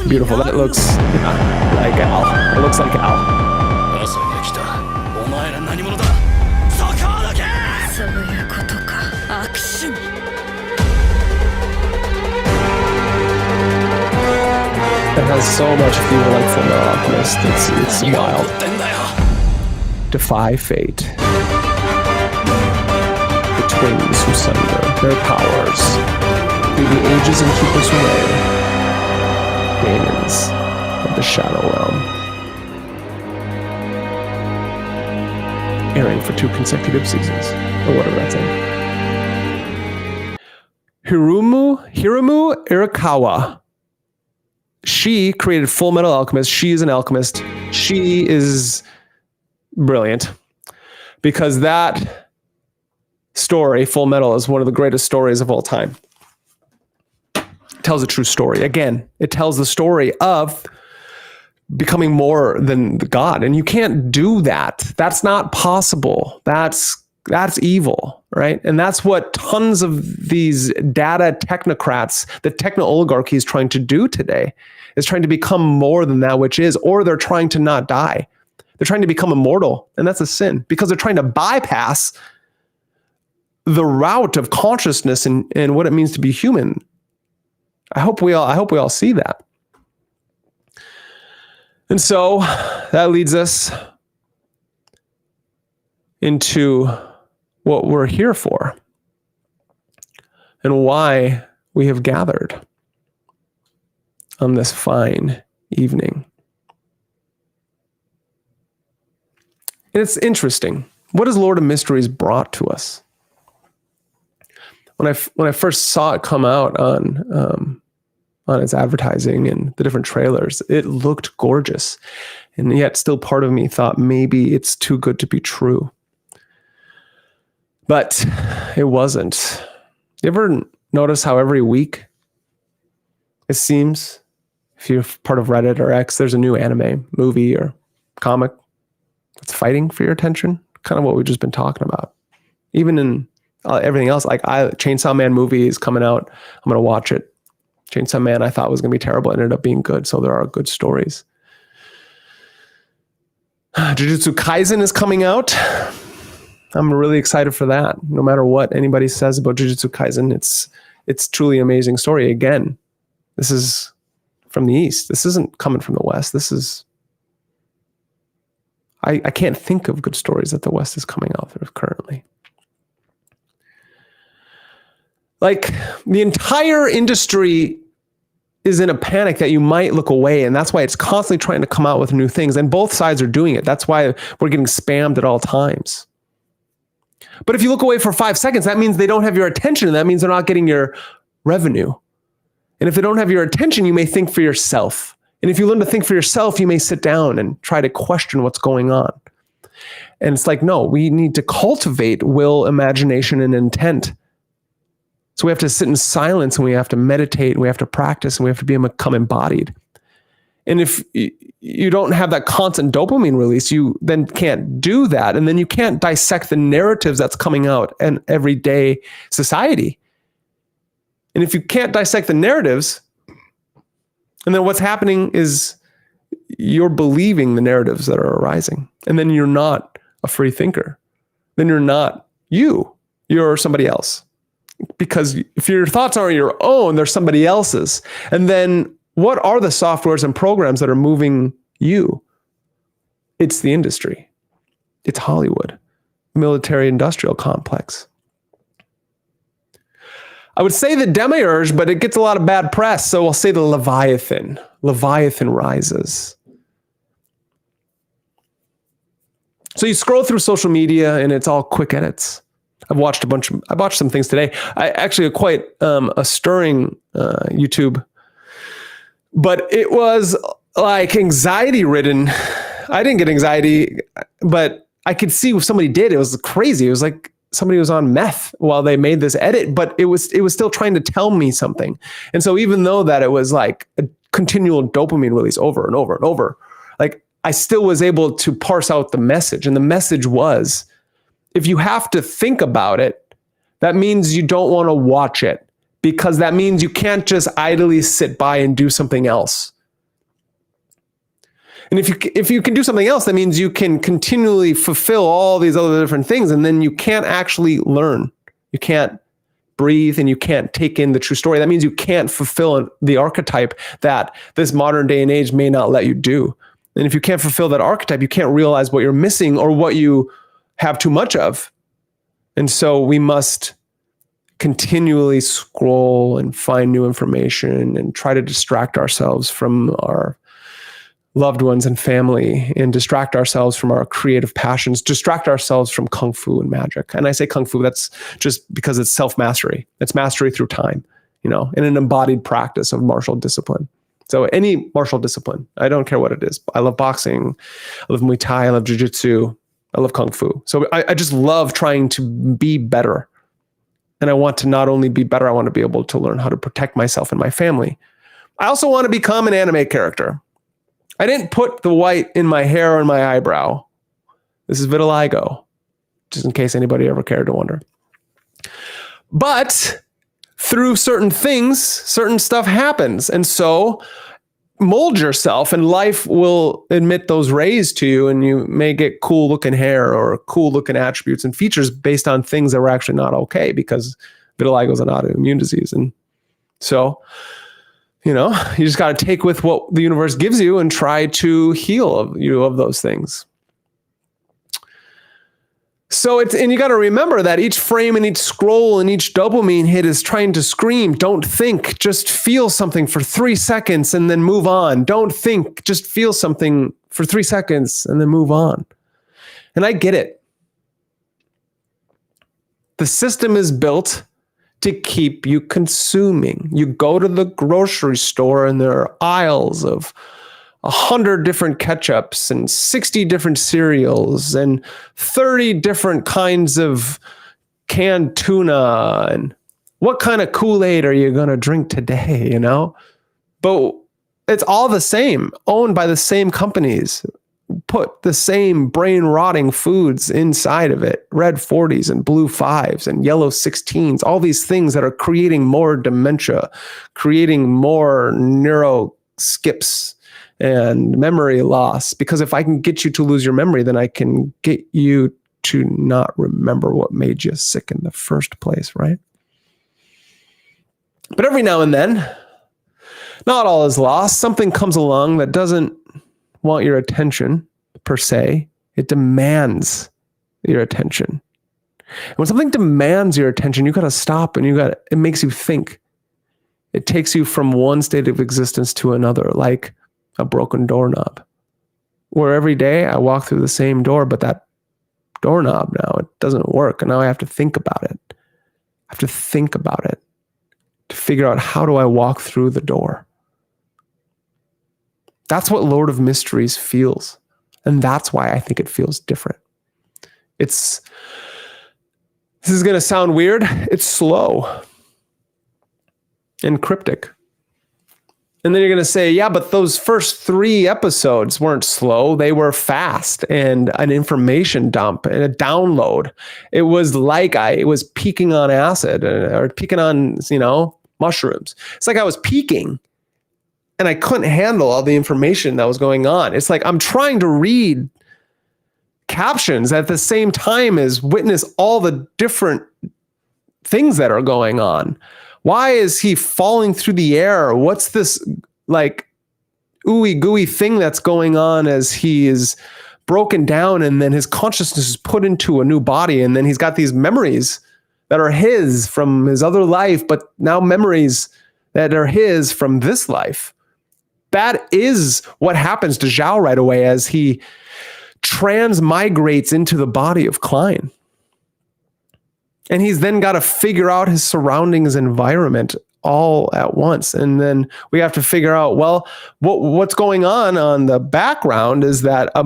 Beautiful. That looks like Al. It looks like Al. It has so much feel like Fullmetal Alchemist. It's wild. defy fate. The twins who sunder their powers through the ages and keep us away. Demons of the Shadow Realm. Airing for 2 consecutive seasons, or whatever that's in. Hiromu Irakawa. She created Fullmetal Alchemist. She is an alchemist. She is brilliant because that story, Fullmetal, is one of the greatest stories of all time. It tells a true story. Again, it tells the story of becoming more than God, and you can't do that. That's not possible. That's evil, right? And that's what tons of these data technocrats, the techno oligarchy, is trying to do today, is trying to become more than that which is, or they're trying to not die. They're trying to become immortal, and that's a sin because they're trying to bypass the route of consciousness and what it means to be human. I hope we all see that. And so that leads us into what we're here for and why we have gathered on this fine evening. And it's interesting. What has Lord of Mysteries brought to us? When I first saw it come out on its advertising and the different trailers, it looked gorgeous. And yet still part of me thought maybe it's too good to be true. But it wasn't. You ever notice how every week it seems, if you're part of Reddit or X, there's a new anime, movie, or comic that's fighting for your attention? Kind of what we've just been talking about. Even in everything else, like Chainsaw Man movie is coming out. I'm going to watch it. Chainsaw Man I thought was going to be terrible. It ended up being good. So there are good stories. Jujutsu Kaisen is coming out. I'm really excited for that. No matter what anybody says about Jujutsu Kaisen, it's truly an amazing story. Again, this is from the East. This isn't coming from the West. This is... I can't think of good stories that the West is coming out there currently. Like, the entire industry is in a panic that you might look away, and that's why it's constantly trying to come out with new things, and both sides are doing it. That's why we're getting spammed at all times. But if you look away for 5 seconds, that means they don't have your attention, and that means they're not getting your revenue. And if they don't have your attention, you may think for yourself. And if you learn to think for yourself, you may sit down and try to question what's going on. And it's like, no, we need to cultivate will, imagination, and intent. So we have to sit in silence, and we have to meditate, and we have to practice, and we have to become embodied. And if you don't have that constant dopamine release, you then can't do that. And then you can't dissect the narratives that's coming out in everyday society. And if you can't dissect the narratives, and then what's happening is you're believing the narratives that are arising. And then you're not a free thinker. Then you're not you. You're somebody else. Because if your thoughts aren't your own, they're somebody else's. And then what are the softwares and programs that are moving you? It's the industry. It's Hollywood, military industrial complex. I would say the demiurge, but it gets a lot of bad press. So I'll say the Leviathan. Leviathan rises. So you scroll through social media and it's all quick edits. I watched some things today. I actually quite a stirring YouTube, but it was like anxiety ridden. I didn't get anxiety, but I could see if somebody did. It was crazy. It was like somebody was on meth while they made this edit, but it was still trying to tell me something. And so even though that it was like a continual dopamine release over and over and over, like I still was able to parse out the message. And the message was, if you have to think about it, that means you don't want to watch it, because that means you can't just idly sit by and do something else. And if you can do something else, that means you can continually fulfill all these other different things, and then you can't actually learn. You can't breathe, and you can't take in the true story. That means you can't fulfill the archetype that this modern day and age may not let you do. And if you can't fulfill that archetype, you can't realize what you're missing or what you have too much of. And so we must continually scroll and find new information and try to distract ourselves from our loved ones and family, and distract ourselves from our creative passions, distract ourselves from kung fu and magic. And I say kung fu, that's just because it's self-mastery. It's mastery through time, in an embodied practice of martial discipline. So any martial discipline, I don't care what it is. I love boxing, I love Muay Thai, I love jiu-jitsu, I love kung fu. So I just love trying to be better. And I want to not only be better, I want to be able to learn how to protect myself and my family. I also want to become an anime character. I didn't put the white in my hair or in my eyebrow. This is vitiligo, just in case anybody ever cared to wonder. But through certain things, certain stuff happens. And so mold yourself and life will admit those rays to you, and you may get cool looking hair or cool looking attributes and features based on things that were actually not okay, because vitiligo is an autoimmune disease. And so, you just got to take with what the universe gives you and try to heal you of those things. So and you got to remember that each frame and each scroll and each dopamine hit is trying to scream, don't think, just feel something for 3 seconds and then move on. Don't think, just feel something for 3 seconds and then move on. And I get it. The system is built to keep you consuming. You go to the grocery store and there are aisles of 100 different ketchups and 60 different cereals and 30 different kinds of canned tuna. And what kind of Kool-Aid are you going to drink today, But it's all the same, owned by the same companies, put the same brain-rotting foods inside of it, red 40s and blue 5s and yellow 16s, all these things that are creating more dementia, creating more neuro skips and memory loss. Because if I can get you to lose your memory, then I can get you to not remember what made you sick in the first place, right? But every now and then, not all is lost. Something comes along that doesn't want your attention per se. It demands your attention. And when something demands your attention, you got to stop and it makes you think. It takes you from one state of existence to another, like a broken doorknob, where every day I walk through the same door, but that doorknob now, it doesn't work. And now I have to think about it. I have to think about it to figure out, how do I walk through the door? That's what Lord of Mysteries feels. And that's why I think it feels different. This is going to sound weird. It's slow and cryptic. And then you're going to say, yeah, but those first 3 episodes weren't slow. They were fast and an information dump and a download. It was like I was peaking on acid or peaking on, mushrooms. It's like I was peaking and I couldn't handle all the information that was going on. It's like I'm trying to read captions at the same time as witness all the different things that are going on. Why is he falling through the air? What's this like ooey gooey thing that's going on as he is broken down and then his consciousness is put into a new body, and then he's got these memories that are his from his other life, but now memories that are his from this life. That is what happens to Zhao right away as he transmigrates into the body of Klein. And he's then got to figure out his surroundings environment all at once. And then we have to figure out, well, what's going on the background is that a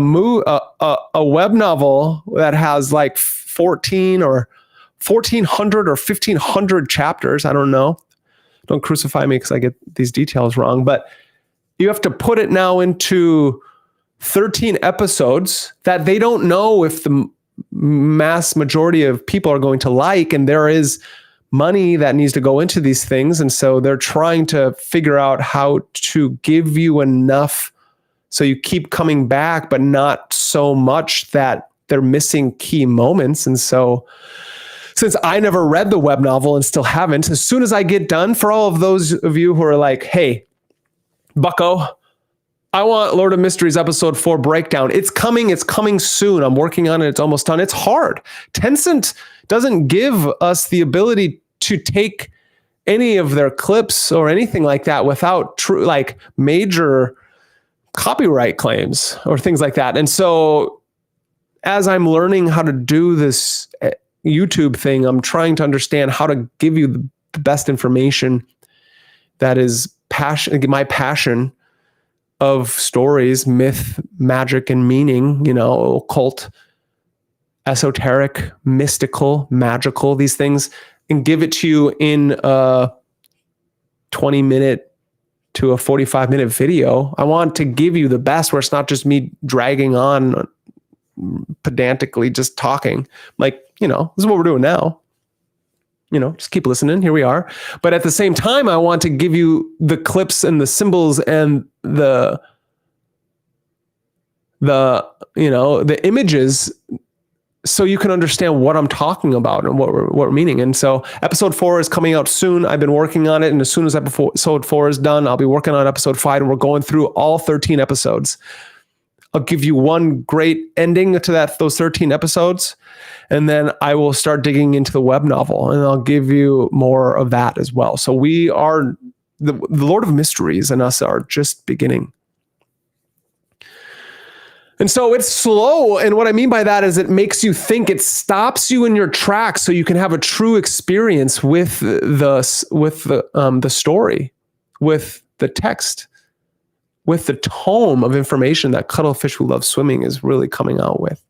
web novel that has like 1400 or 1500 chapters. I don't know. Don't crucify me because I get these details wrong. But you have to put it now into 13 episodes that they don't know if the mass majority of people are going to like, and there is money that needs to go into these things. And so they're trying to figure out how to give you enough so you keep coming back, but not so much that they're missing key moments. And so since I never read the web novel and still haven't, as soon as I get done, for all of those of you who are like, hey, bucko, I want Lord of Mysteries episode 4 breakdown. It's coming soon. I'm working on it. It's almost done. It's hard. Tencent doesn't give us the ability to take any of their clips or anything like that without true, like major copyright claims or things like that. And so as I'm learning how to do this YouTube thing, I'm trying to understand how to give you the best information that is my passion of stories, myth, magic, and meaning, occult, esoteric, mystical, magical, these things, and give it to you in a 20-minute to a 45-minute video. I want to give you the best where it's not just me dragging on pedantically, just talking. Like, this is what we're doing now. Just keep listening. Here we are. But at the same time, I want to give you the clips and the symbols and the images so you can understand what I'm talking about and what we're meaning. And so episode 4 is coming out soon. I've been working on it. And as soon as episode 4 is done, I'll be working on episode 5, and we're going through all 13 episodes. I'll give you one great ending to those 13 episodes. And then I will start digging into the web novel, and I'll give you more of that as well. So we are, the Lord of Mysteries and us are just beginning. And so it's slow. And what I mean by that is it makes you think, it stops you in your tracks so you can have a true experience with the story, with the text, with the tome of information that Cuttlefish Who Loves Swimming is really coming out with.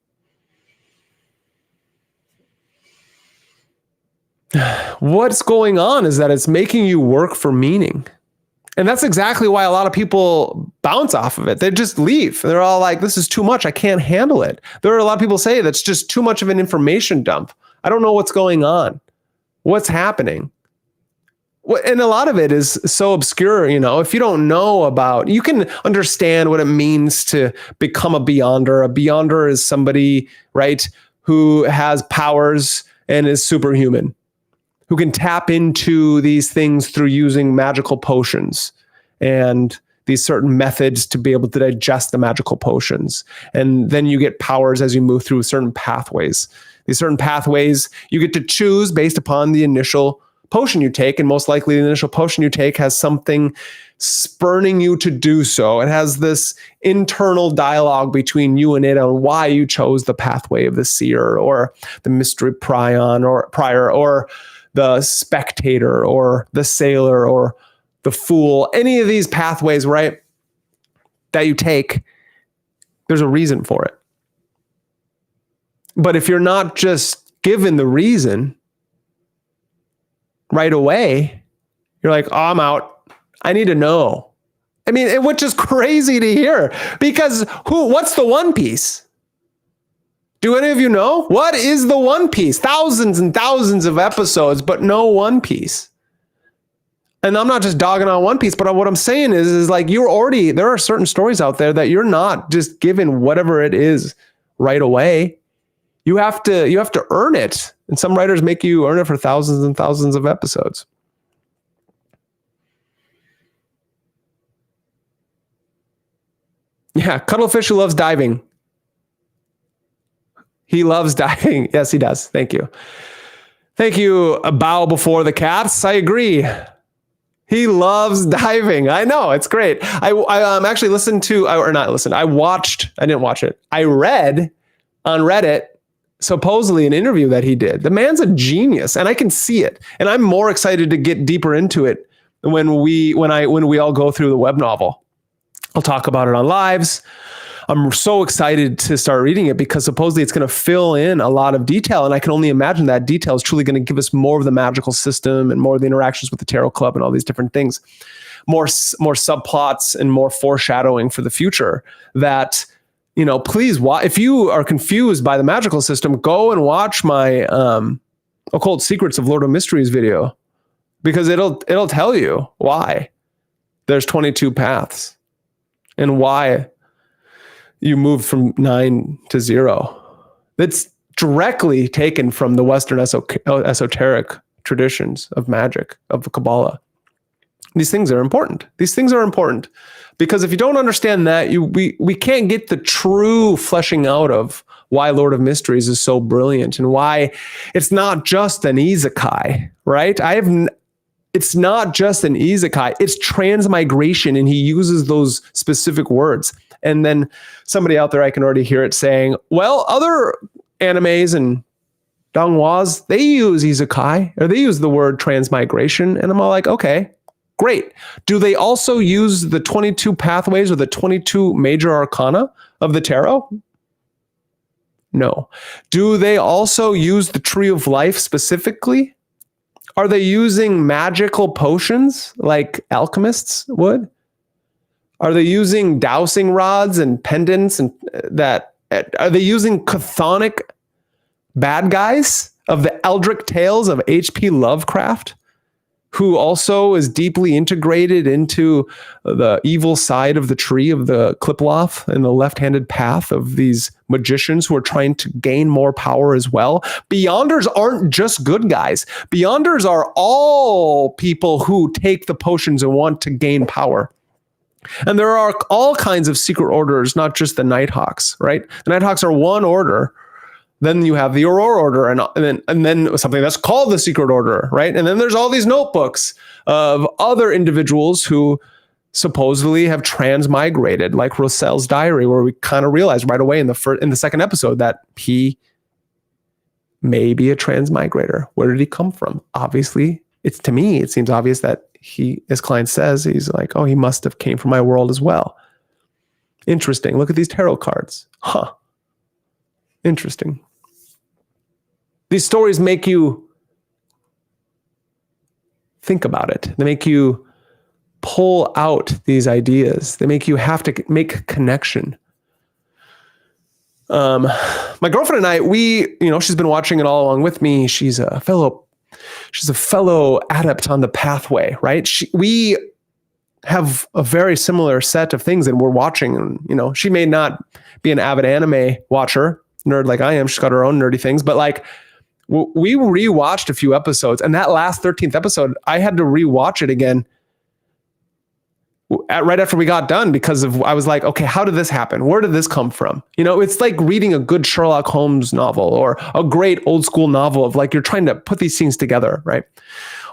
What's going on is that it's making you work for meaning. And that's exactly why a lot of people bounce off of it. They just leave. They're all like, this is too much. I can't handle it. There are a lot of people say that's just too much of an information dump. I don't know what's going on. What's happening? And a lot of it is so obscure, if you don't know about, you can understand what it means to become a beyonder. A beyonder is somebody, right, who has powers and is superhuman, who can tap into these things through using magical potions and these certain methods to be able to digest the magical potions. And then you get powers as you move through certain pathways. These certain pathways you get to choose based upon the initial potion you take, and most likely the initial potion you take has something spurning you to do so. It has this internal dialogue between you and it on why you chose the pathway of the seer or the mystery prior or the spectator or the sailor or the fool. Any of these pathways, right, that you take, there's a reason for it. But if you're not just given the reason right away, you're like, oh, I'm out. I need to know. I mean, which is crazy to hear, because what's the One Piece? Do any of you know? What is the One Piece? Thousands and thousands of episodes, but no One Piece. And I'm not just dogging on One Piece, but what I'm saying is like there are certain stories out there that you're not just given whatever it is right away. You have to earn it. And some writers make you earn it for thousands and thousands of episodes. Yeah, Cuttlefish Who Loves Diving. He loves diving. Yes, he does. Thank you. Thank you. A bow before the cats. I agree. He loves diving. I know. It's great. I actually listened to, or not listened. I didn't watch it. I read on Reddit supposedly an interview that he did. The man's a genius, and I can see it. And I'm more excited to get deeper into it when we all go through the web novel. I'll talk about it on lives. I'm so excited to start reading it because supposedly it's going to fill in a lot of detail. And I can only imagine that detail is truly going to give us more of the magical system and more of the interactions with the tarot club and all these different things, more subplots and more foreshadowing for the future that, please watch. If you are confused by the magical system, go and watch my Occult Secrets of Lord of Mysteries video, because it'll tell you why there's 22 paths and why you move from 9 to 0. That's directly taken from the Western esoteric traditions of magic, of the Kabbalah. These things are important. These things are important because if you don't understand that, we can't get the true fleshing out of why Lord of Mysteries is so brilliant and why it's not just an isekai, right? It's not just an isekai, it's transmigration, and he uses those specific words. And then somebody out there, I can already hear it saying, well, other animes and donghwas, they use isekai, or they use the word transmigration. And I'm all like, okay, great. Do they also use the 22 pathways or the 22 major arcana of the tarot? No. Do they also use the tree of life specifically? Are they using magical potions like alchemists would? Are they using dowsing rods and pendants and are they using chthonic bad guys of the Eldritch Tales of H.P. Lovecraft, who also is deeply integrated into the evil side of the tree of the Qliphoth and the left-handed path of these magicians who are trying to gain more power as well? Beyonders aren't just good guys. Beyonders are all people who take the potions and want to gain power. And there are all kinds of secret orders, not just the Nighthawks, right? The Nighthawks are one order. Then you have the Aurora Order, and then something that's called the Secret Order, right? And then there's all these notebooks of other individuals who supposedly have transmigrated, like Roselle's diary, where we kind of realized right away in the second episode that he may be a transmigrator. Where did he come from? Obviously, it seems obvious that he, as Klein says, he's like, oh, he must have came from my world as well. Interesting. Look at these tarot cards. Huh. Interesting. These stories make you think about it. They make you pull out these ideas. They make you have to make a connection. My girlfriend and I, she's been watching it all along with me. She's a fellow adept on the pathway, right? We have a very similar set of things that we're watching. And, she may not be an avid anime watcher, nerd like I am. She's got her own nerdy things, but like we rewatched a few episodes, and that last 13th episode, I had to rewatch it again right after we got done because I was like, okay, how did this happen? Where did this come from? It's like reading a good Sherlock Holmes novel or a great old school novel of like, you're trying to put these things together, right?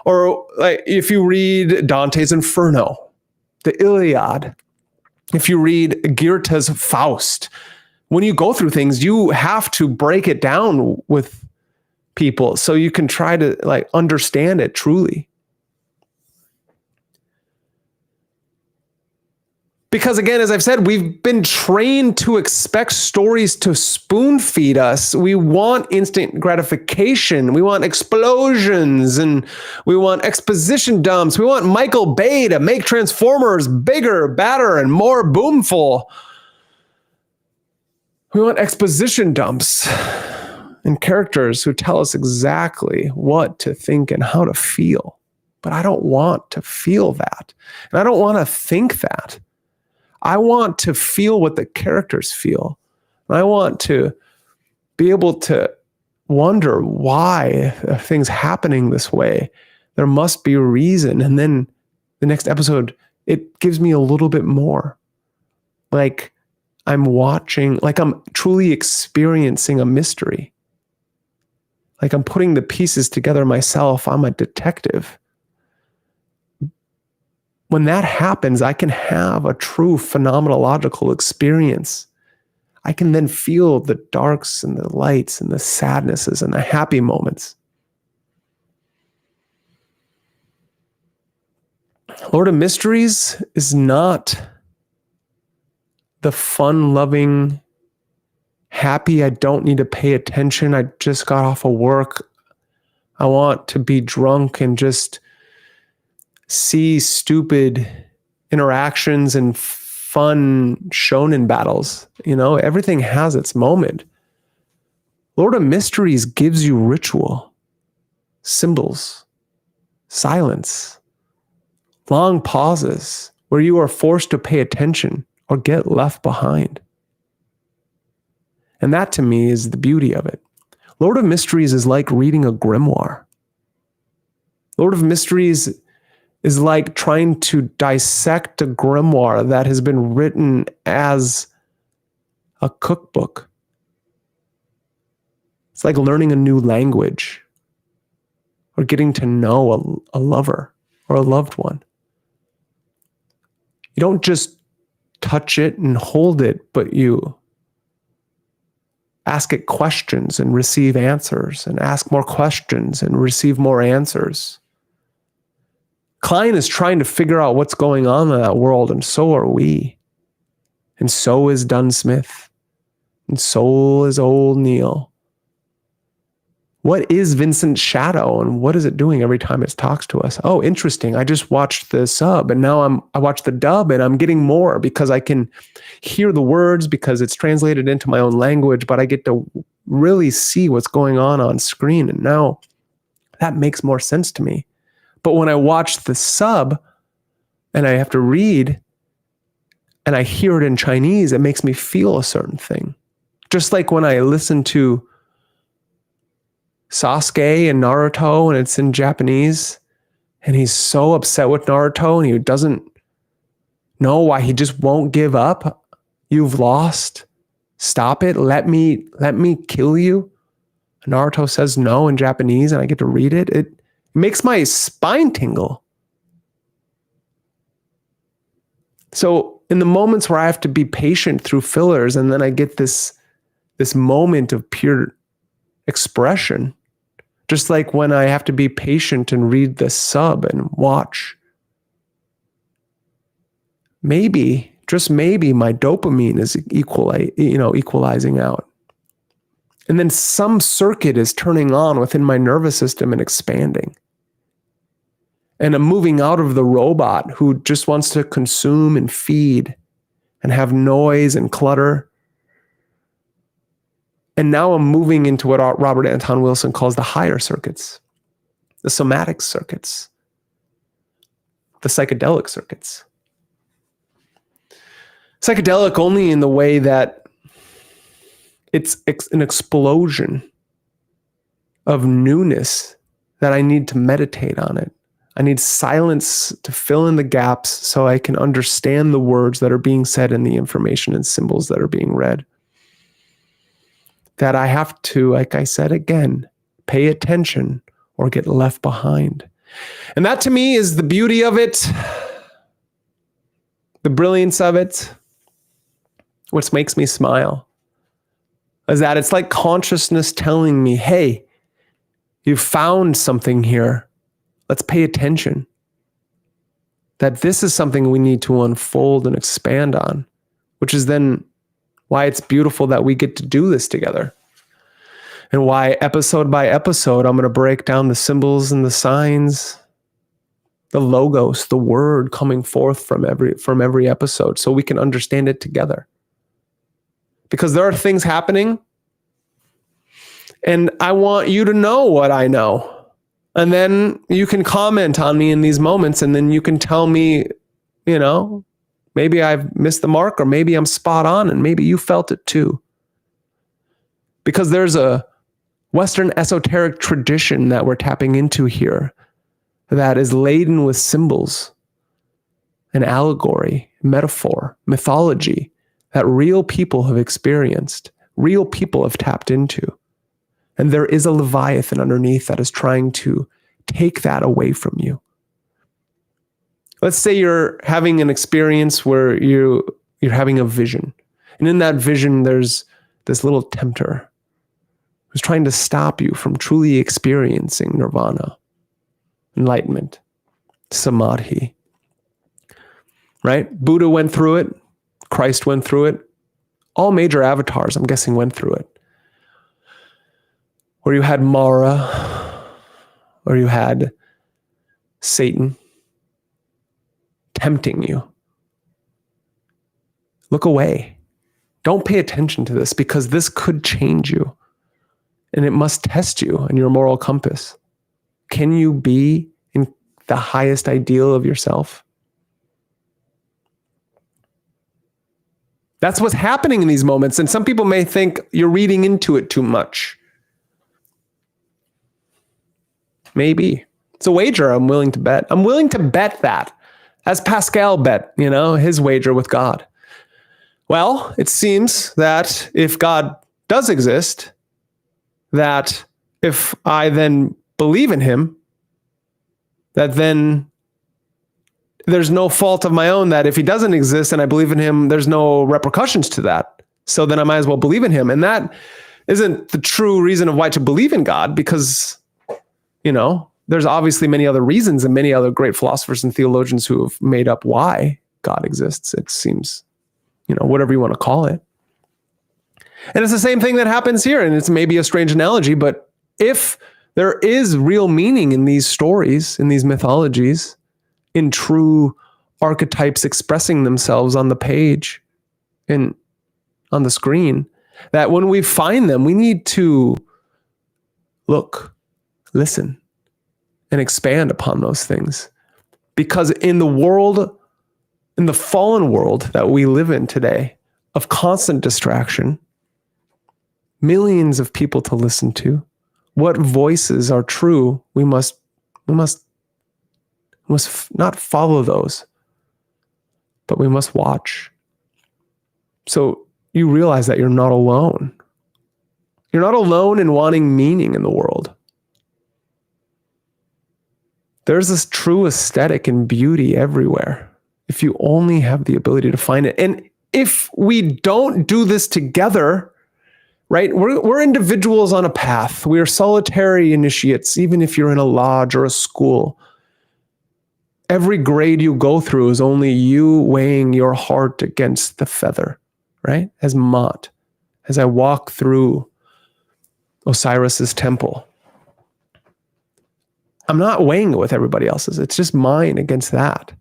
Or like if you read Dante's Inferno, the Iliad, if you read Goethe's Faust, when you go through things, you have to break it down with people so you can try to like understand it truly. Because again, as I've said, we've been trained to expect stories to spoon feed us. We want instant gratification. We want explosions and we want exposition dumps. We want Michael Bay to make Transformers bigger, badder, and more boomful. We want exposition dumps and characters who tell us exactly what to think and how to feel. But I don't want to feel that. And I don't want to think that. I want to feel what the characters feel. And I want to be able to wonder why things happening this way. There must be a reason. And then the next episode, it gives me a little bit more. Like I'm watching, like I'm truly experiencing a mystery. Like I'm putting the pieces together myself. I'm a detective. When that happens, I can have a true phenomenological experience. I can then feel the darks and the lights and the sadnesses and the happy moments. Lord of Mysteries is not the fun-loving, happy, I don't need to pay attention, I just got off of work, I want to be drunk and just see stupid interactions and fun shonen battles. Everything has its moment. Lord of Mysteries gives you ritual, symbols, silence, long pauses where you are forced to pay attention or get left behind. And that to me is the beauty of it. Lord of Mysteries is like reading a grimoire. Lord of Mysteries is like trying to dissect a grimoire that has been written as a cookbook. It's like learning a new language or getting to know a lover or a loved one. You don't just touch it and hold it, but you ask it questions and receive answers, and ask more questions and receive more answers. Klein is trying to figure out what's going on in that world, and so are we. And so is Dunsmith. And so is old Neil. What is Vincent's shadow, and what is it doing every time it talks to us? Oh, interesting. I just watched the sub, and now I watched the dub, and I'm getting more because I can hear the words because it's translated into my own language, but I get to really see what's going on screen. And now that makes more sense to me. But when I watch the sub and I have to read and I hear it in Chinese, it makes me feel a certain thing. Just like when I listen to Sasuke and Naruto and it's in Japanese and he's so upset with Naruto and he doesn't know why, he just won't give up. You've lost. Stop it. Let me kill you. Naruto says no in Japanese and I get to read it. It makes my spine tingle. So in the moments where I have to be patient through fillers and then I get this moment of pure expression, just like when I have to be patient and read the sub and watch, maybe, just maybe, my dopamine is equalizing out. And then some circuit is turning on within my nervous system and expanding. And I'm moving out of the robot who just wants to consume and feed and have noise and clutter. And now I'm moving into what Robert Anton Wilson calls the higher circuits, the somatic circuits, the psychedelic circuits. Psychedelic only in the way that it's an explosion of newness that I need to meditate on it. I need silence to fill in the gaps so I can understand the words that are being said and the information and symbols that are being read. That I have to, like I said again, pay attention or get left behind. And that to me is the beauty of it, the brilliance of it, what makes me smile. Is that it's like consciousness telling me, hey, you found something here. Let's pay attention. That this is something we need to unfold and expand on, which is then why it's beautiful that we get to do this together. And why episode by episode, I'm going to break down the symbols and the signs, the logos, the word coming forth from every episode so we can understand it together. Because there are things happening and I want you to know what I know. And then you can comment on me in these moments and then you can tell me, maybe I've missed the mark or maybe I'm spot on and maybe you felt it too. Because there's a Western esoteric tradition that we're tapping into here that is laden with symbols and allegory, metaphor, mythology that real people have experienced, real people have tapped into. And there is a Leviathan underneath that is trying to take that away from you. Let's say you're having an experience where you're having a vision. And in that vision, there's this little tempter who's trying to stop you from truly experiencing nirvana, enlightenment, samadhi. Right? Buddha went through it. Christ went through it. All major avatars, I'm guessing, went through it. Or you had Mara, or you had Satan tempting you. Look away. Don't pay attention to this because this could change you. And it must test you and your moral compass. Can you be in the highest ideal of yourself? That's what's happening in these moments. And some people may think you're reading into it too much. Maybe. It's a wager I'm willing to bet. I'm willing to bet that, as Pascal bet, his wager with God. Well, it seems that if God does exist, that if I then believe in him, that then there's no fault of my own, that if he doesn't exist and I believe in him, there's no repercussions to that. So then I might as well believe in him. And that isn't the true reason of why to believe in God, because, there's obviously many other reasons and many other great philosophers and theologians who have made up why God exists. It seems, whatever you want to call it. And it's the same thing that happens here. And it's maybe a strange analogy, but if there is real meaning in these stories, in these mythologies, in true archetypes expressing themselves on the page and on the screen, that when we find them, we need to look, listen, and expand upon those things. Because in the world, in the fallen world that we live in today, of constant distraction, millions of people to listen to, what voices are true, we must not follow those, but we must watch. So you realize that you're not alone. You're not alone in wanting meaning in the world. There's this true aesthetic and beauty everywhere, if you only have the ability to find it. And if we don't do this together, right? We're individuals on a path. We are solitary initiates, even if you're in a lodge or a school. Every grade you go through is only you weighing your heart against the feather, right? As Mott, as I walk through Osiris's temple, I'm not weighing it with everybody else's. It's just mine against that.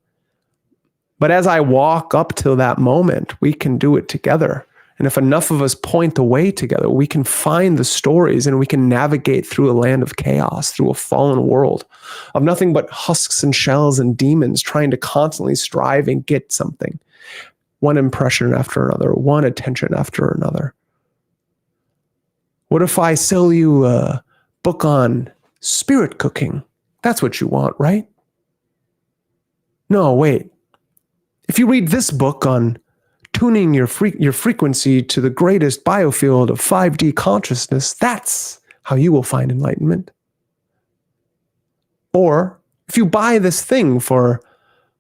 But as I walk up to that moment, we can do it together. And if enough of us point the way together, we can find the stories and we can navigate through a land of chaos, through a fallen world of nothing but husks and shells and demons trying to constantly strive and get something. One impression after another, one attention after another. What if I sell you a book on spirit cooking? That's what you want, right? No, wait. If you read this book on tuning your frequency to the greatest biofield of 5D consciousness, that's how you will find enlightenment. Or if you buy this thing for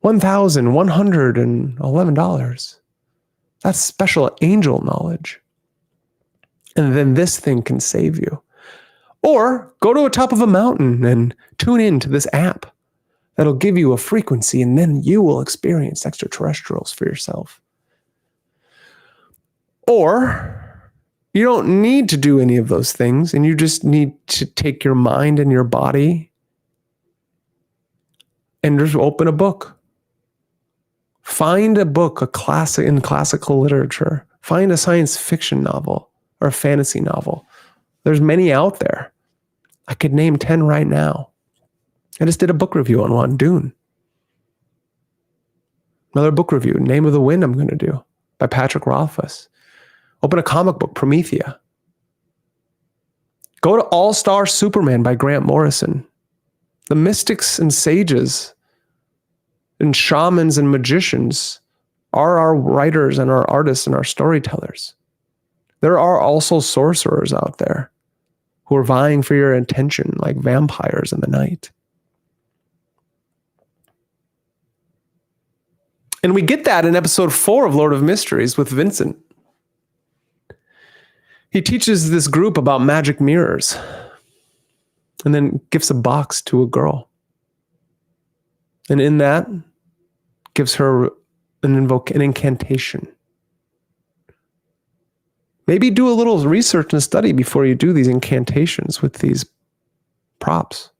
$1,111, that's special angel knowledge. And then this thing can save you. Or go to the top of a mountain and tune into this app that'll give you a frequency, and then you will experience extraterrestrials for yourself. Or you don't need to do any of those things, and you just need to take your mind and your body and just open a book. Find a book, in classical literature. Find a science fiction novel or a fantasy novel. There's many out there. I could name 10 right now. I just did a book review on one, Dune. Another book review, Name of the Wind, I'm going to do, by Patrick Rothfuss. Open a comic book, Promethea. Go to All-Star Superman by Grant Morrison. The mystics and sages and shamans and magicians are our writers and our artists and our storytellers. There are also sorcerers out there who are vying for your attention like vampires in the night. And we get that in episode 4 of Lord of Mysteries with Vincent. He teaches this group about magic mirrors and then gives a box to a girl. And in that, gives her an incantation. Maybe do a little research and study before you do these incantations with these props,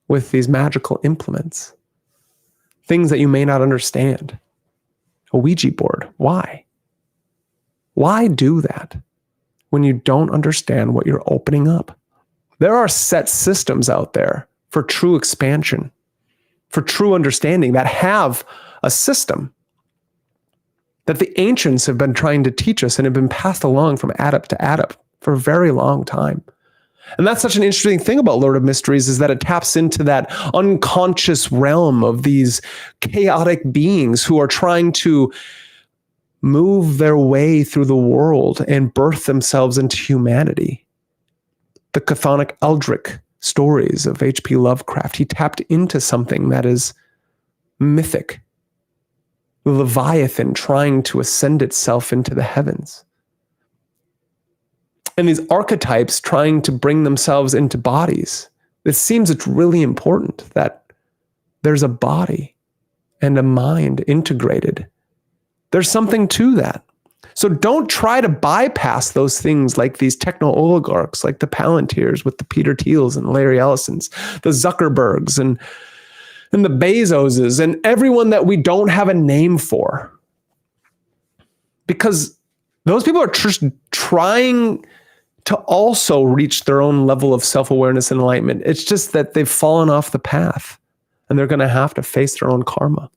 with these magical implements, things that you may not understand. A Ouija board. Why? Why do that when you don't understand what you're opening up? There are set systems out there for true expansion, for true understanding, that have a system that the ancients have been trying to teach us and have been passed along from adept to adept for a very long time. And that's such an interesting thing about Lord of Mysteries, is that it taps into that unconscious realm of these chaotic beings who are trying to move their way through the world and birth themselves into humanity. The chthonic Eldritch stories of H.P. Lovecraft, he tapped into something that is mythic. The Leviathan trying to ascend itself into the heavens. And these archetypes trying to bring themselves into bodies. It seems it's really important that there's a body and a mind integrated. There's something to that. So don't try to bypass those things like these techno-oligarchs, like the Palantirs with the Peter Thiels and Larry Ellisons, the Zuckerbergs and the Bezoses and everyone that we don't have a name for. Because those people are just trying to also reach their own level of self-awareness and enlightenment. It's just that they've fallen off the path and they're going to have to face their own karma.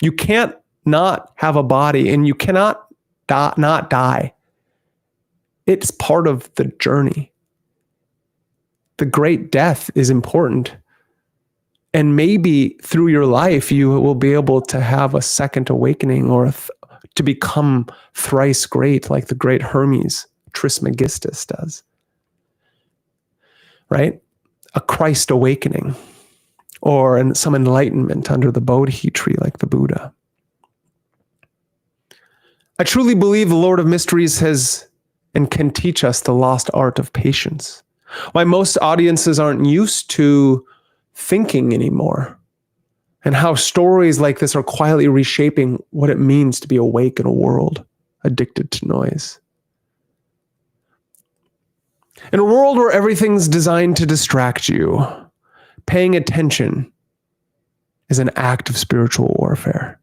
You can't not have a body and you cannot not die. It's part of the journey. The great death is important. And maybe through your life, you will be able to have a second awakening or to become thrice great like the great Hermes Trismegistus does, right? A Christ awakening or some enlightenment under the Bodhi tree like the Buddha. I truly believe the Lord of Mysteries has and can teach us the lost art of patience. Why most audiences aren't used to thinking anymore, and how stories like this are quietly reshaping what it means to be awake in a world addicted to noise. In a world where everything's designed to distract you, paying attention is an act of spiritual warfare.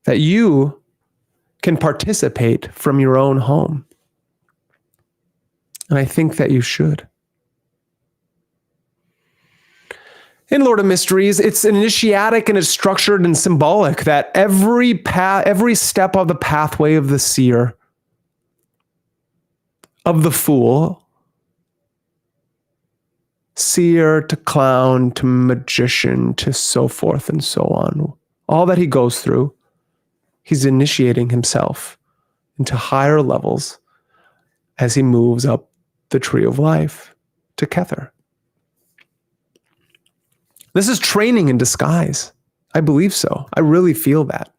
That you can participate from your own home. And I think that you should. In Lord of Mysteries, it's initiatic and it's structured and symbolic, that every step of the pathway of the seer, of the fool, seer to clown to magician to so forth and so on, all that he goes through, he's initiating himself into higher levels as he moves up the tree of life to Kether. This is training in disguise. I believe so. I really feel that.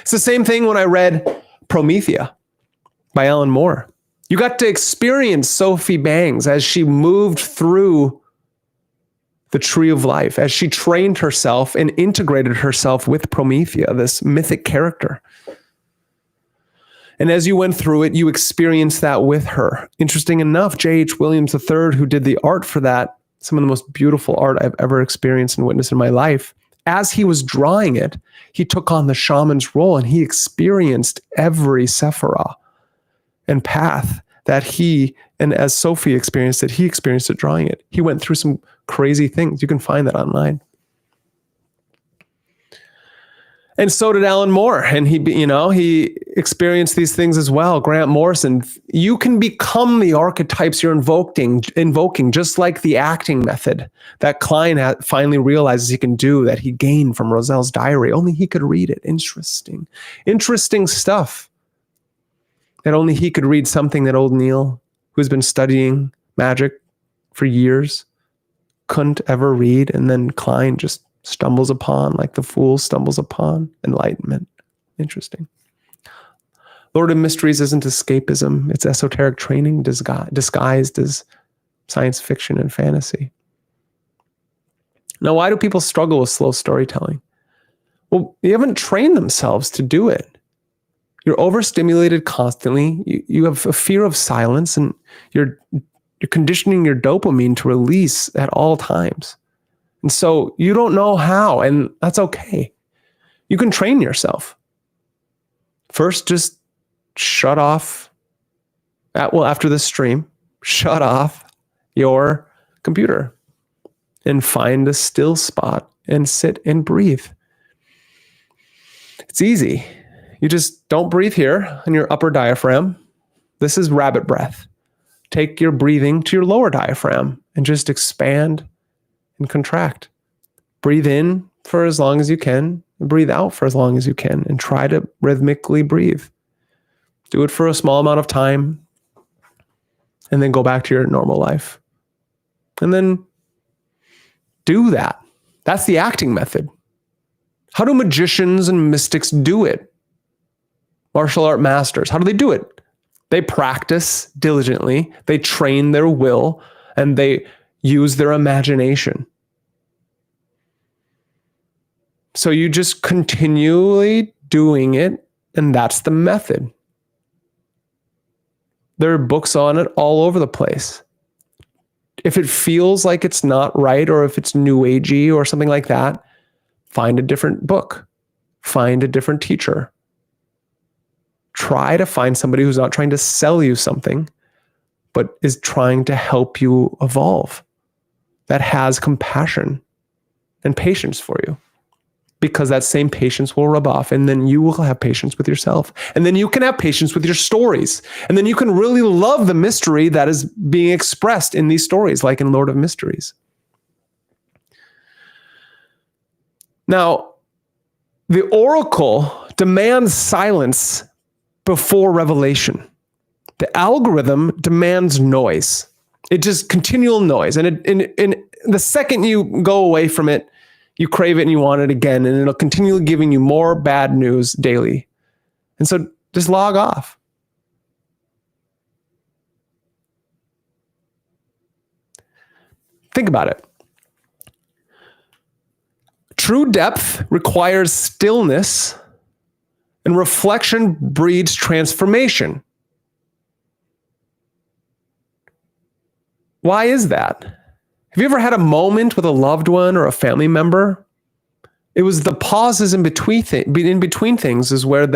It's the same thing when I read Promethea by Alan Moore. You got to experience Sophie Bangs as she moved through the tree of life, as she trained herself and integrated herself with Promethea, this mythic character. And as you went through it, you experienced that with her. Interesting enough, J.H. Williams III, who did the art for that, some of the most beautiful art I've ever experienced and witnessed in my life, as he was drawing it, he took on the shaman's role and he experienced every sephirah and path that he, and as Sophie experienced it, he experienced it drawing it. He went through some crazy things. You can find that online. And so did Alan Moore. And he experienced these things as well. Grant Morrison. You can become the archetypes you're invoking, just like the acting method that Klein finally realizes he can do, that he gained from Roselle's diary. Only he could read it. Interesting stuff. That only he could read, something that old Neil, who's been studying magic for years, couldn't ever read. And then Klein just stumbles upon, like the fool stumbles upon, enlightenment. Interesting. Lord of Mysteries isn't escapism. It's esoteric training disguised as science fiction and fantasy. Now, why do people struggle with slow storytelling? Well, they haven't trained themselves to do it. You're overstimulated constantly. You have a fear of silence, and you're conditioning your dopamine to release at all times. And so you don't know how, and that's okay. You can train yourself. First, just shut off, after this stream, shut off your computer and find a still spot and sit and breathe. It's easy. You just don't breathe here in your upper diaphragm. This is rabbit breath. take your breathing to your lower diaphragm and just expand and contract. Breathe in for as long as you can, and breathe out for as long as you can, and try to rhythmically breathe. Do it for a small amount of time, and then go back to your normal life. And then do that. That's the acting method. How do magicians and mystics do it? Martial art masters, how do they do it? They practice diligently, they train their will, and they use their imagination. So you just continually doing it, and that's the method. There are books on it all over the place. If it feels like it's not right, or if it's new agey or something like that, find a different book. Find a different teacher. Try to find somebody who's not trying to sell you something, but is trying to help you evolve, that has compassion and patience for you. Because that same patience will rub off, and then you will have patience with yourself. And then you can have patience with your stories. And then you can really love the mystery that is being expressed in these stories, like in Lord of Mysteries. Now, the oracle demands silence before revelation. The algorithm demands noise. It just continual noise. And the second you go away from it, you crave it and you want it again, and it'll continue giving you more bad news daily. And so just log off. Think about it. True depth requires stillness, and reflection breeds transformation. Why is that? Have you ever had a moment with a loved one or a family member? It was the pauses in between things is where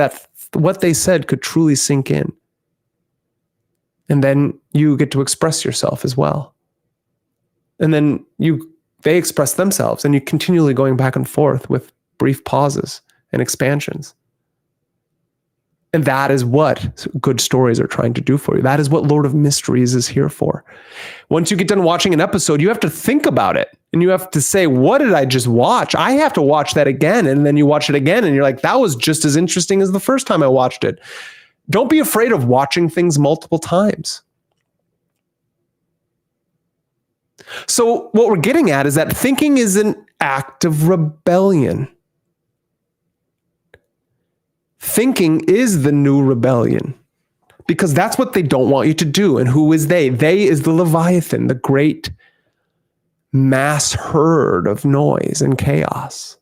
what they said could truly sink in. And then you get to express yourself as well. And then they express themselves, and you continually going back and forth with brief pauses and expansions. And that is what good stories are trying to do for you. That is what Lord of Mysteries is here for. Once you get done watching an episode, you have to think about it. And you have to say, what did I just watch? I have to watch that again. And then you watch it again, and you're like, that was just as interesting as the first time I watched it. Don't be afraid of watching things multiple times. So what we're getting at is that thinking is an act of rebellion. Thinking is the new rebellion, because that's what they don't want you to do. And who is they? They is the Leviathan, the great mass herd of noise and chaos,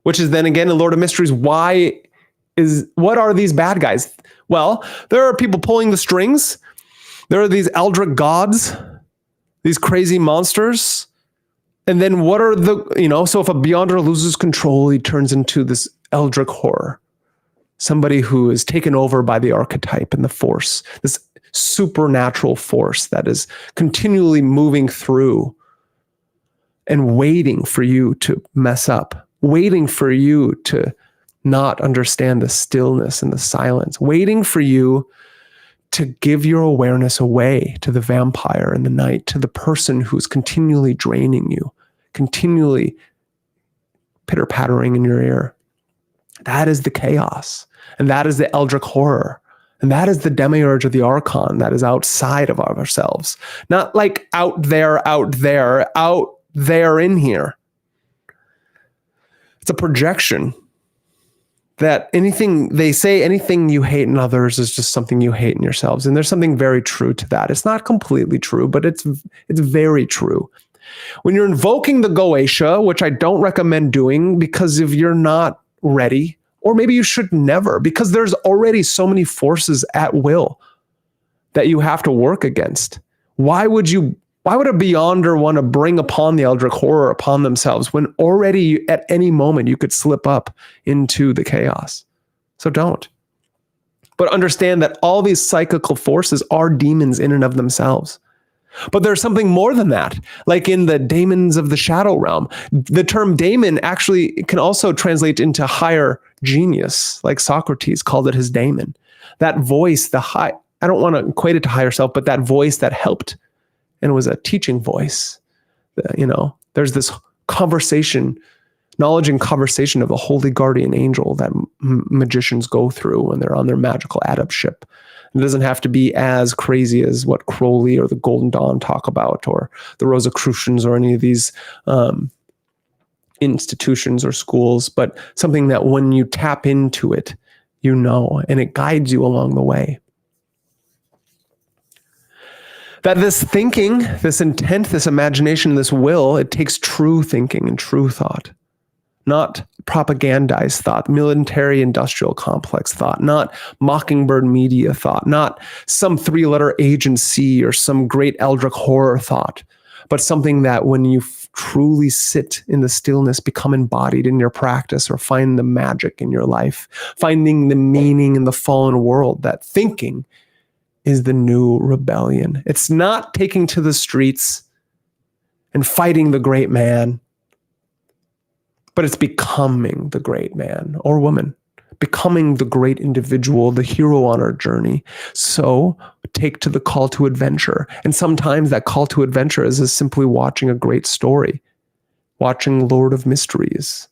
which is then again in Lord of Mysteries. What are these bad guys? Well, there are people pulling the strings. There are these eldritch gods, these crazy monsters. And then what are so if a Beyonder loses control, he turns into this eldritch horror. Somebody who is taken over by the archetype and the force, this supernatural force that is continually moving through and waiting for you to mess up, waiting for you to not understand the stillness and the silence, waiting for you to give your awareness away to the vampire in the night, to the person who's continually draining you, continually pitter-pattering in your ear. That is the chaos. And that is the eldritch horror. And that is the demiurge of the archon that is outside of ourselves. Not like out there in here. It's a projection that anything you hate in others is just something you hate in yourselves. And there's something very true to that. It's not completely true, but it's very true. When you're invoking the Goetia, which I don't recommend doing, because if you're not ready, or maybe you should never, because there's already so many forces at will that you have to work against. Why would a Beyonder want to bring upon the eldritch horror upon themselves when already at any moment you could slip up into the chaos? So don't. But understand that all these psychical forces are demons in and of themselves. But there's something more than that. Like in the daemons of the shadow realm, the term daemon actually can also translate into higher genius, like Socrates called it his daemon. That voice, the I don't want to equate it to higher self, but that voice that helped, and it was a teaching voice. There's this conversation, knowledge and conversation of the holy guardian angel that magicians go through when they're on their magical adept ship. It doesn't have to be as crazy as what Crowley or the Golden Dawn talk about, or the Rosicrucians, or any of these institutions or schools, but something that when you tap into it, and it guides you along the way. That this thinking, this intent, this imagination, this will, it takes true thinking and true thought, not propagandized thought, military industrial complex thought, not mockingbird media thought, not some 3-letter agency or some great eldritch horror thought, but something that when you truly sit in the stillness, become embodied in your practice, or find the magic in your life, finding the meaning in the fallen world, that thinking is the new rebellion. It's not taking to the streets and fighting the great man, but it's becoming the great man or woman, becoming the great individual, the hero on our journey. So take to the call to adventure. And sometimes that call to adventure is simply watching a great story, watching Lord of Mysteries,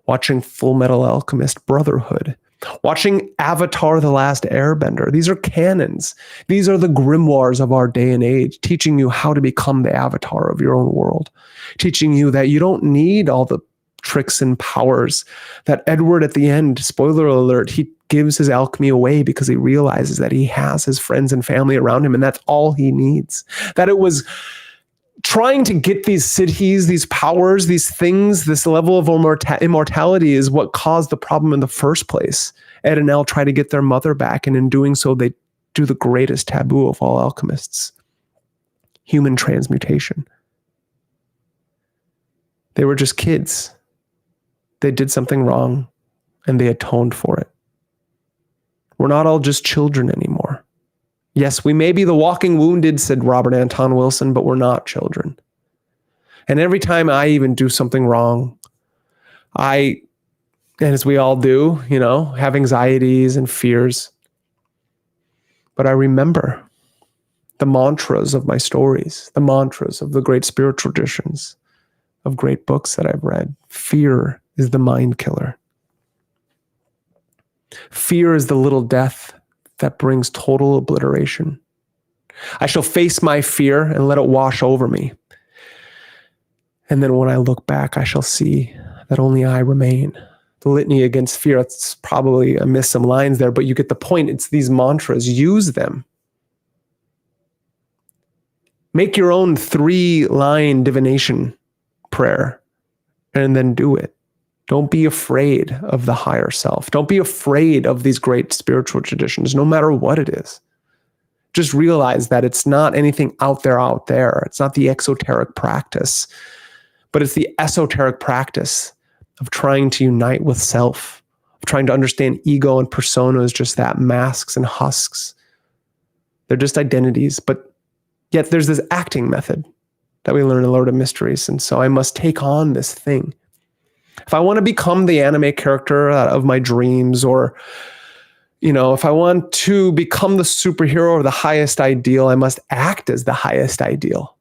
watching Fullmetal Alchemist Brotherhood, watching Avatar: The Last Airbender. These are canons. These are the grimoires of our day and age, teaching you how to become the avatar of your own world, teaching you that you don't need all the tricks and powers. That Edward at the end, spoiler alert, he gives his alchemy away because he realizes that he has his friends and family around him, and that's all he needs. That it was trying to get these cities, these powers, these things, this level of immortality is what caused the problem in the first place. Ed and Elle try to get their mother back, and in doing so, they do the greatest taboo of all alchemists: human transmutation. They were just kids. They did something wrong, and they atoned for it. We're not all just children anymore. Yes, we may be the walking wounded, said Robert Anton Wilson, but we're not children. And every time I even do something wrong, and as we all do, have anxieties and fears. But I remember the mantras of my stories, the mantras of the great spiritual traditions, of great books that I've read. Fear is the mind killer. Fear is the little death that brings total obliteration. I shall face my fear and let it wash over me. And then when I look back, I shall see that only I remain. The litany against fear, it's probably, I missed some lines there, but you get the point. It's these mantras. Use them. Make your own 3-line divination prayer and then do it. Don't be afraid of the higher self. Don't be afraid of these great spiritual traditions, no matter what it is. Just realize that it's not anything out there. It's not the exoteric practice, but it's the esoteric practice of trying to unite with self, of trying to understand ego and persona as just that, masks and husks. They're just identities, but yet there's this acting method that we learn in Lord of Mysteries. And so I must take on this thing. If I want to become the anime character of my dreams, or, if I want to become the superhero or the highest ideal, I must act as the highest ideal.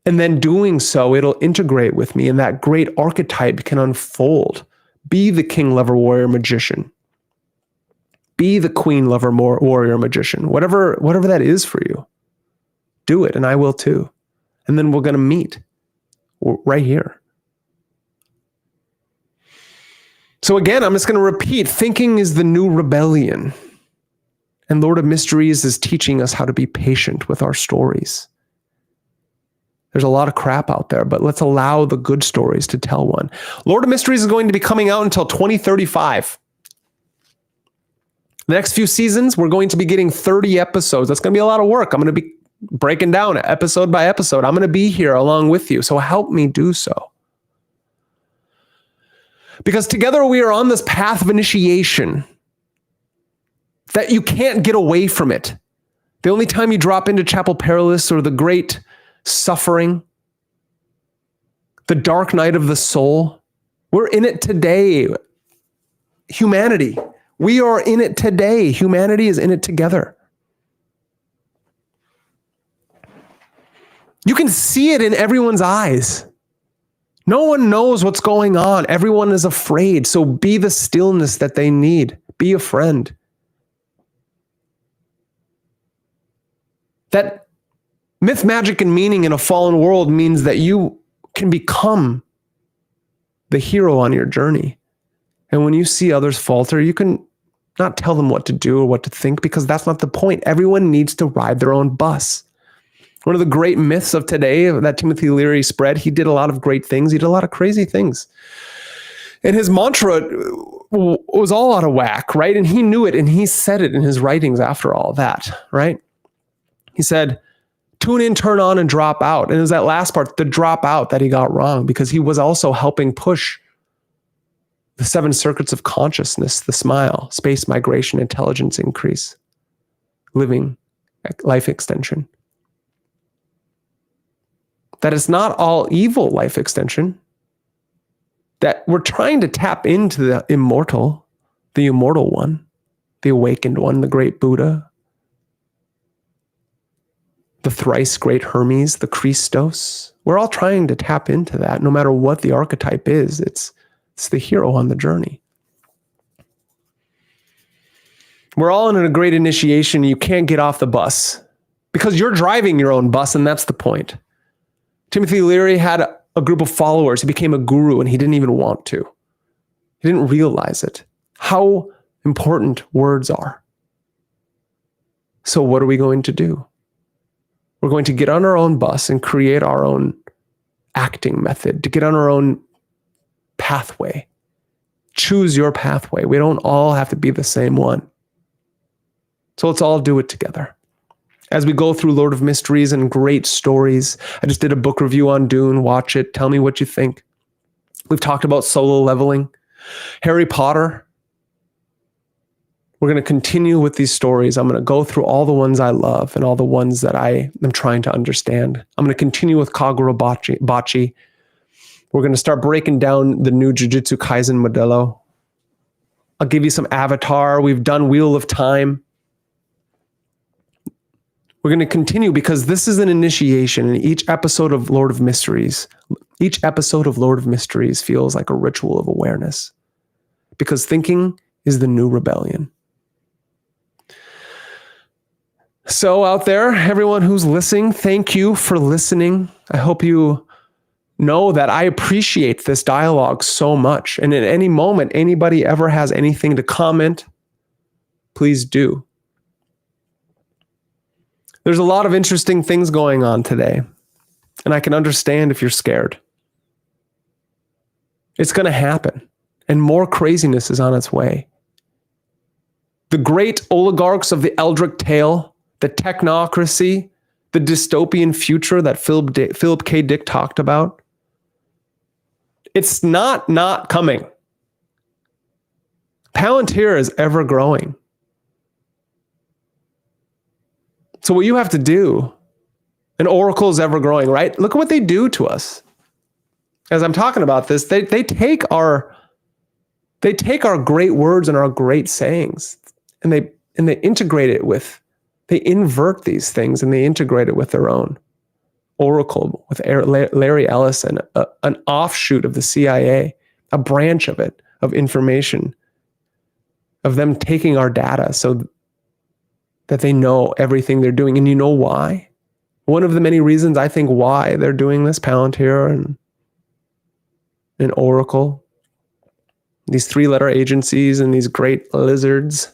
And then doing so, it'll integrate with me, and that great archetype can unfold. Be the king, lover, warrior, magician. Be the queen, lover, warrior, magician. Whatever that is for you, do it, and I will too. And then we're going to meet right here. So again, I'm just going to repeat, thinking is the new rebellion. And Lord of Mysteries is teaching us how to be patient with our stories. There's a lot of crap out there, but let's allow the good stories to tell one. Lord of Mysteries is going to be coming out until 2035. The next few seasons, we're going to be getting 30 episodes. That's going to be a lot of work. I'm going to be breaking down episode by episode. I'm going to be here along with you, so help me do so. Because together we are on this path of initiation that you can't get away from it. The only time you drop into Chapel Perilous or the great suffering, the dark night of the soul, we're in it today. Humanity, We are in it today. Humanity is in it together. You can see it in everyone's eyes. No one knows what's going on. Everyone is afraid. So be the stillness that they need. Be a friend. That myth, magic, and meaning in a fallen world means that you can become the hero on your journey. And when you see others falter, you can not tell them what to do or what to think, because that's not the point. Everyone needs to ride their own bus. One of the great myths of today that Timothy Leary spread, he did a lot of great things. He did a lot of crazy things. And his mantra was all out of whack, right? And he knew it, and he said it in his writings after all that, right? He said, tune in, turn on, and drop out. And it was that last part, the drop out, that he got wrong, because he was also helping push the 7 circuits of consciousness, the smile, space migration, intelligence increase, living, life extension. That it's not all evil life extension, that we're trying to tap into the immortal one, the awakened one, the great Buddha, the thrice great Hermes, the Christos. We're all trying to tap into that, no matter what the archetype is. It's the hero on the journey. We're all in a great initiation. You can't get off the bus because you're driving your own bus, and that's the point. Timothy Leary had a group of followers. He became a guru, and he didn't even want to. He didn't realize it, how important words are. So what are we going to do? We're going to get on our own bus and create our own acting method, to get on our own pathway. Choose your pathway. We don't all have to be the same one. So let's all do it together. As we go through Lord of Mysteries and great stories, I just did a book review on Dune. Watch it. Tell me what you think. We've talked about solo leveling. Harry Potter. We're going to continue with these stories. I'm going to go through all the ones I love and all the ones that I am trying to understand. I'm going to continue with Kagura Bachi. We're going to start breaking down the new Jujutsu Kaisen Modelo. I'll give you some Avatar. We've done Wheel of Time. We're going to continue because this is an initiation, and each episode of Lord of Mysteries feels like a ritual of awareness, because thinking is the new rebellion. So out there, everyone who's listening, thank you for listening. I hope you know that I appreciate this dialogue so much. And at any moment, anybody ever has anything to comment, please do. There's a lot of interesting things going on today, and I can understand if you're scared. It's going to happen, and more craziness is on its way. The great oligarchs of the Eldritch tale, the technocracy, the dystopian future that Philip K. Dick talked about, it's not coming. Palantir is ever growing. So what you have to do, and Oracle is ever growing, right? Look at what they do to us. As I'm talking about this, they take our great words and our great sayings, and they integrate it with, they invert these things and they integrate it with their own. Oracle with Larry Ellison, an offshoot of the CIA, a branch of it, of information, of them taking our data so that they know everything they're doing. And you know why? One of the many reasons I think why they're doing this, Palantir and Oracle, these 3-letter agencies and these great lizards,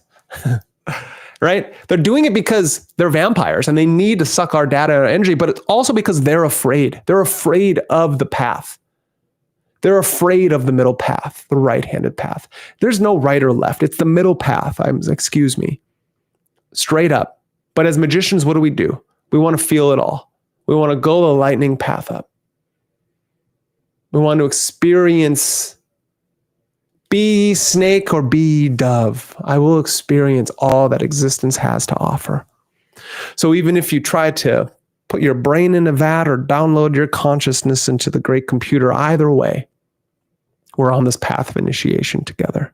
right? They're doing it because they're vampires and they need to suck our data and our energy, but it's also because they're afraid. They're afraid of the path. They're afraid of the middle path, the right-handed path. There's no right or left. It's the middle path. Excuse me. Straight up. But as magicians, what do? We want to feel it all. We want to go the lightning path up. We want to experience, be snake or be dove. I will experience all that existence has to offer. So even if you try to put your brain in a vat or download your consciousness into the great computer, either way, we're on this path of initiation together.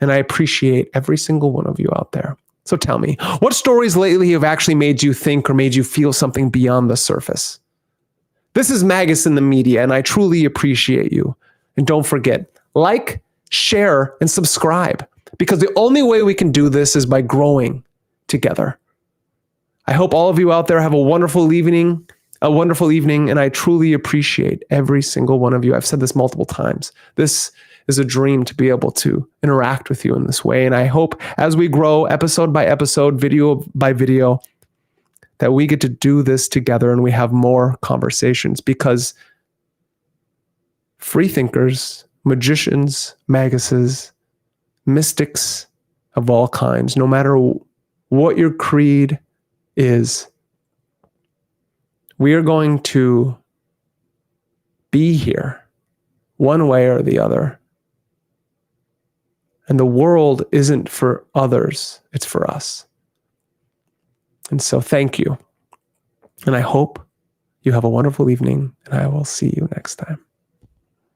And I appreciate every single one of you out there. So tell me, what stories lately have actually made you think or made you feel something beyond the surface? This is Magus in the media, and I truly appreciate you. And don't forget, like, share, and subscribe, because the only way we can do this is by growing together. I hope all of you out there have a wonderful evening, and I truly appreciate every single one of you. I've said this multiple times. This is a dream to be able to interact with you in this way. And I hope as we grow episode by episode, video by video, that we get to do this together and we have more conversations, because free thinkers, magicians, maguses, mystics of all kinds, no matter what your creed is, we are going to be here one way or the other. And the world isn't for others, it's for us. And so thank you. And I hope you have a wonderful evening, and I will see you next time.